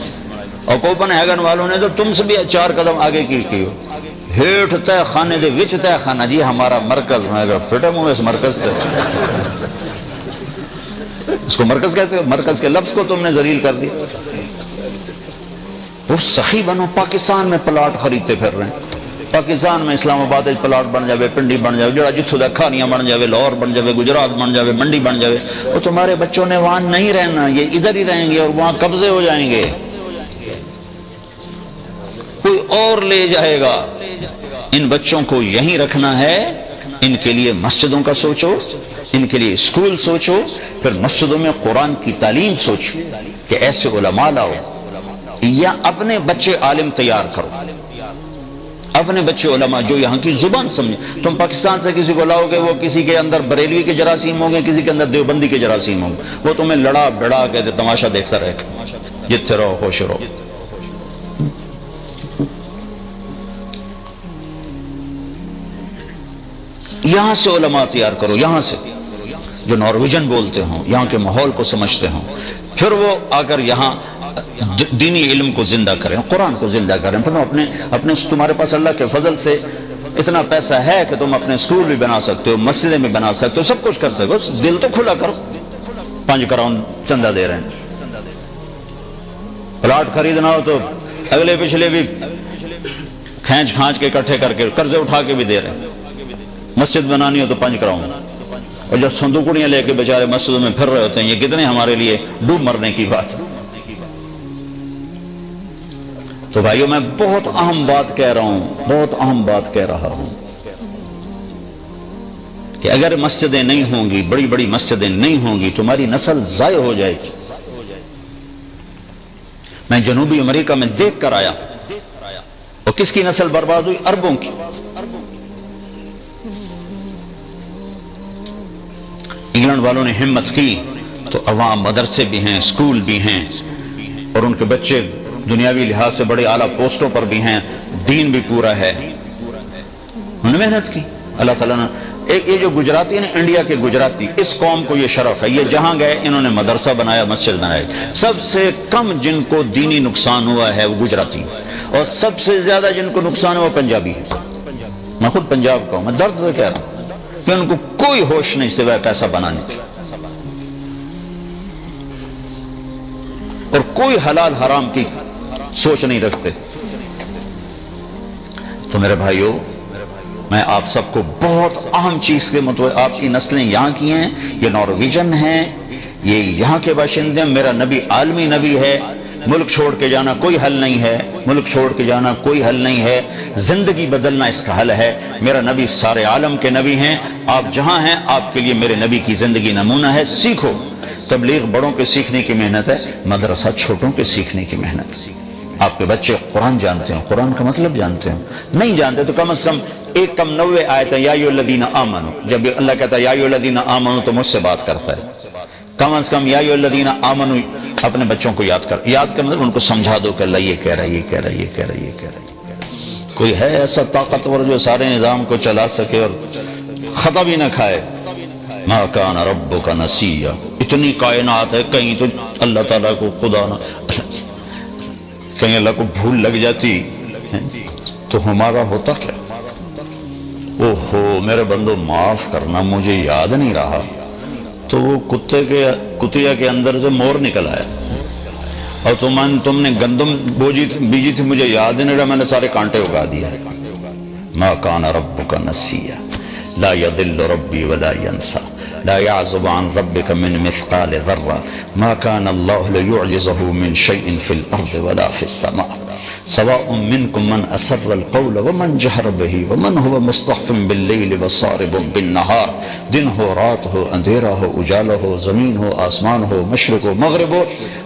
اور کوپن ہیگن والوں نے تو تم سے بھی 4 قدم آگے کی ہو، ہیٹ تہ خانے دے وچ تہ خانہ جی ہمارا مرکز، میں کہا فٹم ہوں اس مرکز سے، اس کو مرکز کہتے ہو، مرکز کے لفظ کو تم نے ذلیل کر دیا۔ وہ سخی بنو، پاکستان میں پلاٹ خریدتے پھر رہے ہیں، پاکستان میں اسلام آباد پلاٹ بن جاوے، پنڈی بن جاوے، جڑا جتھوں دا کھانیاں بن جاوے، لاہور بن جاوے، گجرات بن جاوے، منڈی بن جاوے، وہ تمہارے بچوں نے وہاں نہیں رہنا، یہ ادھر ہی رہیں گے اور وہاں قبضے ہو جائیں گے۔ کوئی اور لے جائے گا. ان بچوں کو یہیں رکھنا ہے. ان کے لیے مسجدوں کا سوچو، ان کے لیے اسکول سوچو، پھر مسجدوں میں قرآن کی تعلیم سوچو کہ ایسے علماء لاؤ، یا اپنے بچے عالم تیار کرو، اپنے بچے علماء جو یہاں کی زبان سمجھے. تم پاکستان سے کسی کو لاؤ گے، وہ کسی کے اندر بریلوی کے جراثیم ہوں گے، کسی کے اندر دیوبندی کے جراثیم ہوں گے، وہ تمہیں لڑا بڑا کے تماشا دیکھتا رہے گا. جتنے رہو خوش رہو. یہاں سے علماء تیار کرو، یہاں سے جو نارویجن بولتے ہوں، یہاں کے ماحول کو سمجھتے ہوں، پھر وہ آ کر یہاں دینی علم کو زندہ کریں، قرآن کو زندہ کریں. پھر اپنے تمہارے پاس اللہ کے فضل سے اتنا پیسہ ہے کہ تم اپنے اسکول بھی بنا سکتے ہو، مسجدیں بھی بنا سکتے ہو، سب کچھ کر سکتے ہو. دل تو کھلا کرو. 5 کروڑ چندہ دے رہے ہیں. پلاٹ خریدنا ہو تو اگلے پچھلے بھی کھینچ کے اکٹھے کر کے قرضے اٹھا کے بھی دے رہے ہیں. مسجد بنانی ہو تو 5 کروڑ. اور جو صندوقڑیاں لے کے بیچارے مسجدوں میں پھر رہے ہوتے ہیں، یہ کتنے ہمارے لیے ڈوب مرنے کی بات. تو بھائیوں میں بہت اہم بات کہہ رہا ہوں، بہت اہم بات کہہ رہا ہوں کہ اگر مسجدیں نہیں ہوں گی، بڑی بڑی مسجدیں نہیں ہوں گی، تمہاری نسل ضائع ہو جائے گی. میں جنوبی امریکہ میں دیکھ کر آیا، اور کس کی نسل برباد ہوئی؟ عربوں کی. انگلینڈ والوں نے ہمت کی تو عوام مدرسے بھی ہیں، اسکول بھی ہیں، اور ان کے بچے دنیاوی لحاظ سے بڑے اعلیٰ پوسٹوں پر بھی ہیں، دین بھی پورا ہے. انہوں نے محنت کی. اللہ تعالیٰ نے یہ جو گجراتی ہیں، انڈیا کے گجراتی، اس قوم کو یہ شرف ہے، یہ جہاں گئے انہوں نے مدرسہ بنایا، مسجد بنائی. سب سے کم جن کو دینی نقصان ہوا ہے وہ گجراتی، اور سب سے زیادہ جن کو نقصان ہوا وہ پنجابی ہے. میں خود پنجاب کا ہوں، میں درد سے کہہ رہا ہوں کہ ان کو کوئی ہوش نہیں سوائے پیسہ بنانے کی، اور کوئی حلال حرام کی سوچ نہیں رکھتے. تو میرے بھائیوں، میں آپ سب کو بہت اہم چیز کے مطابق، آپ کی نسلیں یہاں کی ہیں، یہ نارویجن ہیں، یہ یہاں کے باشندے. میرا نبی عالمی نبی ہے. ملک چھوڑ کے جانا کوئی حل نہیں ہے، ملک چھوڑ کے جانا کوئی حل نہیں ہے. زندگی بدلنا اس کا حل ہے. میرا نبی سارے عالم کے نبی ہیں. آپ جہاں ہیں آپ کے لیے میرے نبی کی زندگی نمونہ ہے. سیکھو. تبلیغ بڑوں کے سیکھنے کی محنت ہے، مدرسہ چھوٹوں کے سیکھنے کی محنت. آپ کے بچے قرآن جانتے ہیں، قرآن کا مطلب جانتے ہیں. نہیں جانتے تو کم از کم 90 آیتیں یا ایھا الذین آمنوا، جب اللہ کہتا ہے یا ایھا الذین آمنوا تو مجھ سے بات کرتا ہے. کم از کم یا ایھا الذین آمنوا اپنے بچوں کو یاد کر مطلب ان کو سمجھا دو کہ اللہ یہ کہہ رہا ہے، یہ کہہ رہا ہے، یہ کہہ رہا ہے، یہ کہہ رہا ہے. کوئی ہے ایسا طاقتور جو سارے نظام کو چلا سکے اور خطا بھی نہ کھائے؟ ما کان ربک نسیا. اتنی کائنات ہے، کہیں تو اللہ تعالیٰ کو خدا نہ، کہیں اللہ کو بھول لگ جاتی تو ہمارا ہوتا کیا؟ اوہو میرے بندو معاف کرنا، مجھے یاد نہیں رہا. تو وہ کتیا کے اندر سے مور نکل آیا، اور تم نے گندم بیجی تھی، مجھے یاد نہیں رہا، میں نے سارے کانٹے اگا دیا. ما کان ربک نسیا لا یضل ربی ولا ینسا لا يعزب عن ربك من مثقال ذرة ما كان الله ليعجزه من شيء في الأرض ولا في السماء سواء منكم من أسر القول ومن جهر به ومن هو مستخف بالليل وصارب بالنهار. دن ہو رات ہو، اندھیرا ہو اجالا ہو، زمین ہو آسمان ہو، مشرق ہو مغرب ہو،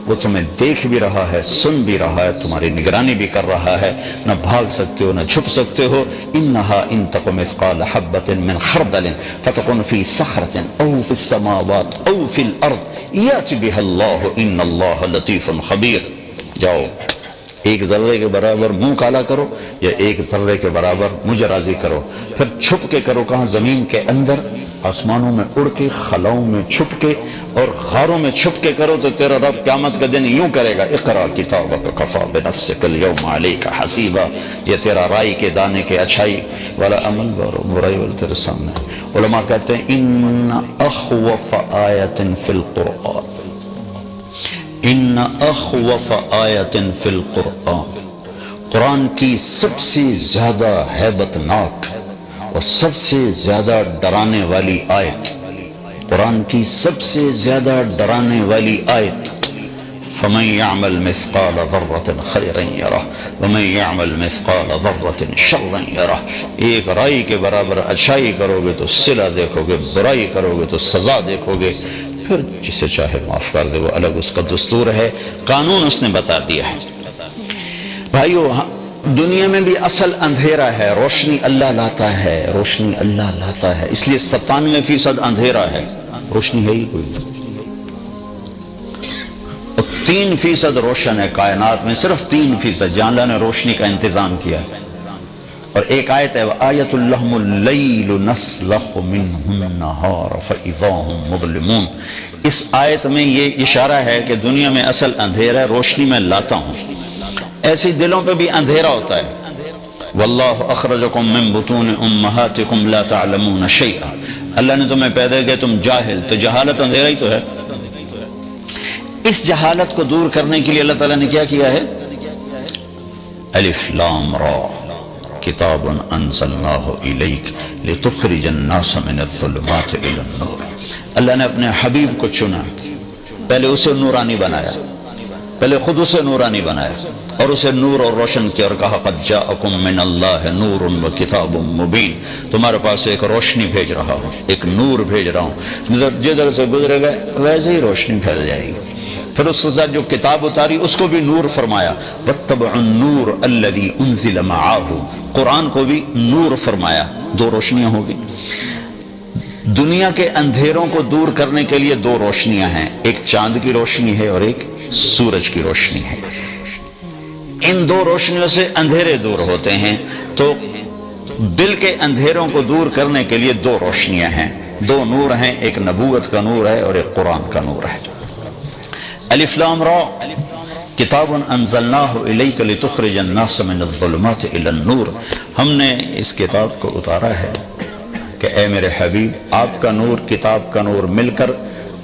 وہ تمہیں دیکھ بھی رہا ہے، سن بھی رہا ہے، تمہاری نگرانی بھی کر رہا ہے. نہ بھاگ سکتے ہو نہ چھپ سکتے ہو. انہا ان تک مثقال حبۃ من خردل فتکن فی صخرۃ او فی السماوات او فی الارض یأتی بها اللہ ان اللہ لطیف خبیر. جاؤ ایک ذرے کے برابر منہ کالا کرو، یا ایک ذرے کے برابر مجھے راضی کرو. پھر چھپ کے کرو، کہاں؟ زمین کے اندر، آسمانوں میں اڑ کے، خلاؤں میں چھپ کے، اور غاروں میں چھپ کے کرو. تو تیرا رب قیامت کا دن یوں کرے گا، اقرا کتابک کفی بنفسک اليوم علیک حسیبا. یہ تیرا رائی کے دانے کے اچھائی والا عمل اور برائی والا تیرے سامنے. علماء کہتے ہیں ان اخوف آیت فی القرآن، ان اخوف آیت فی القرآن، قرآن کی سب سے زیادہ ہیبت ناک اور سب سے زیادہ ڈرانے والی آیت، قرآن کی سب سے زیادہ ڈرانے والی آیت فمن يعمل مثقال ذرة خيرا يره ومن يعمل مثقال ذرة شرا يره. ایک رائی کے برابر اچھائی کرو گے تو صلہ دیکھو گے، برائی کرو گے تو سزا دیکھو گے. پھر جسے چاہے معاف کر دے، وہ الگ اس کا دستور ہے، قانون اس نے بتا دیا ہے. بھائیو، دنیا میں بھی اصل اندھیرا ہے، روشنی اللہ لاتا ہے، روشنی اللہ لاتا ہے. اس لیے 97% اندھیرا ہے، روشنی ہے ہی کوئی. 3% روشن ہے کائنات میں، صرف 3%. جہاں اللہ نے روشنی کا انتظام کیا ہے. اور ایک آیت ہے وَآیَةٌ لَهُمُ اللَّيْلُ نَسْلَخُ مِنْهُ النَّهَارَ فَإِذَا هُمْ مُظْلِمُونَ. اس آیت میں یہ اشارہ ہے کہ دنیا میں اصل اندھیرا ہے، روشنی میں لاتا ہوں. ایسی دلوں پہ بھی اندھیرا ہوتا ہے. وَاللَّهُ أَخْرَجَكُم مِّن بُطُونِ أُمَّهَاتِكُمْ لَا تَعْلَمُونَ شَيْئًا. اللہ نے تمہیں پیدا کیا، تم جاہل. تو جہالت اندھیرا ہی تو ہے. اس جہالت کو دور کرنے کے لیے اللہ تعالیٰ نے کیا کیا ہے؟ الف لام را کتاب انزلناہ الیک لتخرج الناس من الظلمات الی النور. اللہ نے اپنے حبیب کو چنا، پہلے اسے نورانی بنایا، پہلے خود اسے نورانی بنایا اور اسے نور اور روشن کیا اور کہا قد جاءکم من اللہ نور و کتاب مبین. تمہارے پاس ایک روشنی بھیج رہا ہوں، ایک نور بھیج رہا ہوں، جدھر سے گزرے گا ویسے ہی روشنی پھیل جائے گی. پھر اس کے ساتھ جو کتاب اتاری اس کو بھی نور فرمایا. وَاتَّبِعُوا النُّورَ الَّذِي أُنزِلَ مَعَهُ. قرآن کو بھی نور فرمایا. دو روشنیاں ہوگی. دنیا کے اندھیروں کو دور کرنے کے لیے دو روشنیاں ہیں، ایک چاند کی روشنی ہے اور ایک سورج کی روشنی ہے. ان دو روشنیوں سے اندھیرے دور ہوتے ہیں. تو دل کے اندھیروں کو دور کرنے کے لیے دو روشنیاں ہیں، دو نور ہیں، ایک نبوت کا نور ہے اور ایک قرآن کا نور ہے. الف لام را کتاب انزلناہ الیک لتخرج الناس من الظلمات الی النور. ہم نے اس کتاب کو اتارا ہے کہ اے میرے حبیب، آپ کا نور، کتاب کا نور مل کر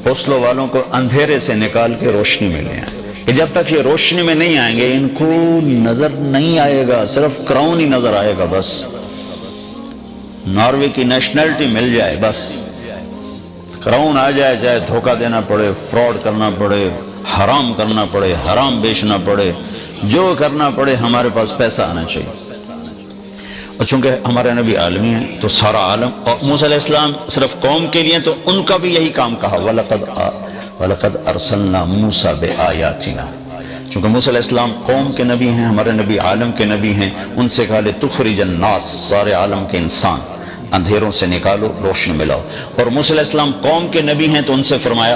حوصلوں والوں کو اندھیرے سے نکال کے روشنی میں لے آئیں. کہ جب تک یہ روشنی میں نہیں آئیں گے ان کو نظر نہیں آئے گا، صرف کراؤن ہی نظر آئے گا. بس ناروے کی نیشنلٹی مل جائے، بس کراؤن آ جائے، چاہے دھوکہ دینا پڑے، فراڈ کرنا پڑے، حرام کرنا پڑے، حرام بیچنا پڑے، جو کرنا پڑے، ہمارے پاس پیسہ آنا چاہیے. اور چونکہ ہمارے نبی عالمی ہیں تو سارا عالم، اور موسیٰ علیہ السلام صرف قوم کے لیے تو ان کا بھی یہی کام کہا وَلَقَدْ أَرْسَلْنَا مُوسَىٰ بِآيَاتِنَا. چونکہ موسیٰ علیہ السلام قوم کے نبی ہیں، ہمارے نبی عالم کے نبی ہیں. ان سے کہا لِتُخْرِجَ النَّاسِ، سارے عالم کے انسان اندھیروں سے نکالو، روشن ملاؤ. اور موسیٰ علیہ السلام قوم کے نبی ہیں تو ان سے فرمایا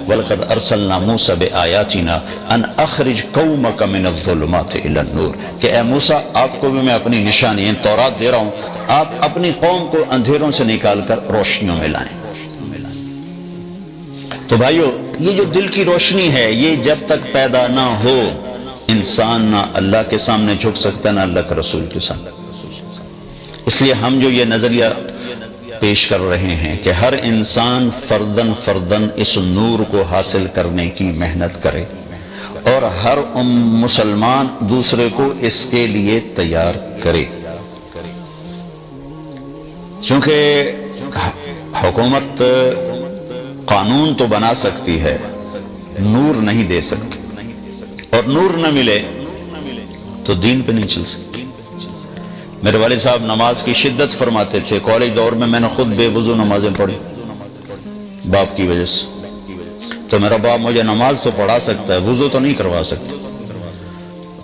وَلَقَدْ أَرْسَلْنَا مُوسَىٰ بِآيَاتِنَا أَنْ أَخْرِجْ قَوْمَكَ مِنَ الظُّلُمَاتِ إِلَى النُّورِ. کہ اے موسیٰ، آپ کو بھی میں اپنی نشانی تورات دے رہا ہوں، آپ اپنی قوم کو اندھیروں سے نکال کر روشنیوں میں لائیں. تو بھائیو، یہ جو دل کی روشنی ہے، یہ جب تک پیدا نہ ہو انسان نہ اللہ کے سامنے جھک سکتا نہ اللہ کے رسول کے سامنے. اس لیے ہم جو یہ نظریہ پیش کر رہے ہیں کہ ہر انسان فردن فردن اس نور کو حاصل کرنے کی محنت کرے اور ہر مسلمان دوسرے کو اس کے لیے تیار کرے. چونکہ حکومت قانون تو بنا سکتی ہے، نور نہیں دے سکتی، اور نور نہ ملے تو دین پہ نہیں چل سکتی. میرے والد صاحب نماز کی شدت فرماتے تھے. کالج دور میں نے خود بے وضو نمازیں پڑھی باپ کی وجہ سے. تو میرا باپ مجھے نماز تو پڑھا سکتا ہے، وضو تو نہیں کروا سکتا.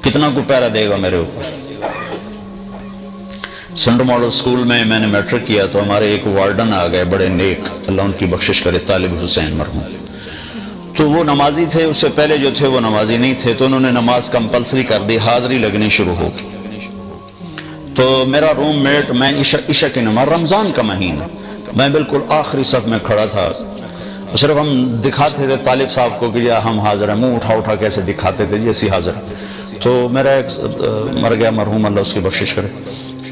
کتنا کو پیرا دے گا میرے اوپر. سینٹر ماڈل سکول میں نے میٹرک کیا تو ہمارے ایک وارڈن آ گئے، بڑے نیک، اللہ ان کی بخشش کرے، طالب حسین مرحوم. تو وہ نمازی تھے، اس سے پہلے جو تھے وہ نمازی نہیں تھے. تو انہوں نے نماز کمپلسری کر دی، حاضری لگنی شروع ہو گئی. تو میرا روم میٹ، میں عشاء کی نماز، رمضان کا مہینہ، میں بالکل آخری صف میں کھڑا تھا. صرف ہم دکھاتے تھے طالب صاحب کو کہ ہم حاضر ہیں، منہ اٹھا اٹھا کیسے دکھاتے تھے جیسی حاضر. تو میرا ایک مر گیا مرحوم، اللہ اس کی بخشش کرے،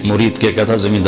مرید کے کیا تھا، زمیندار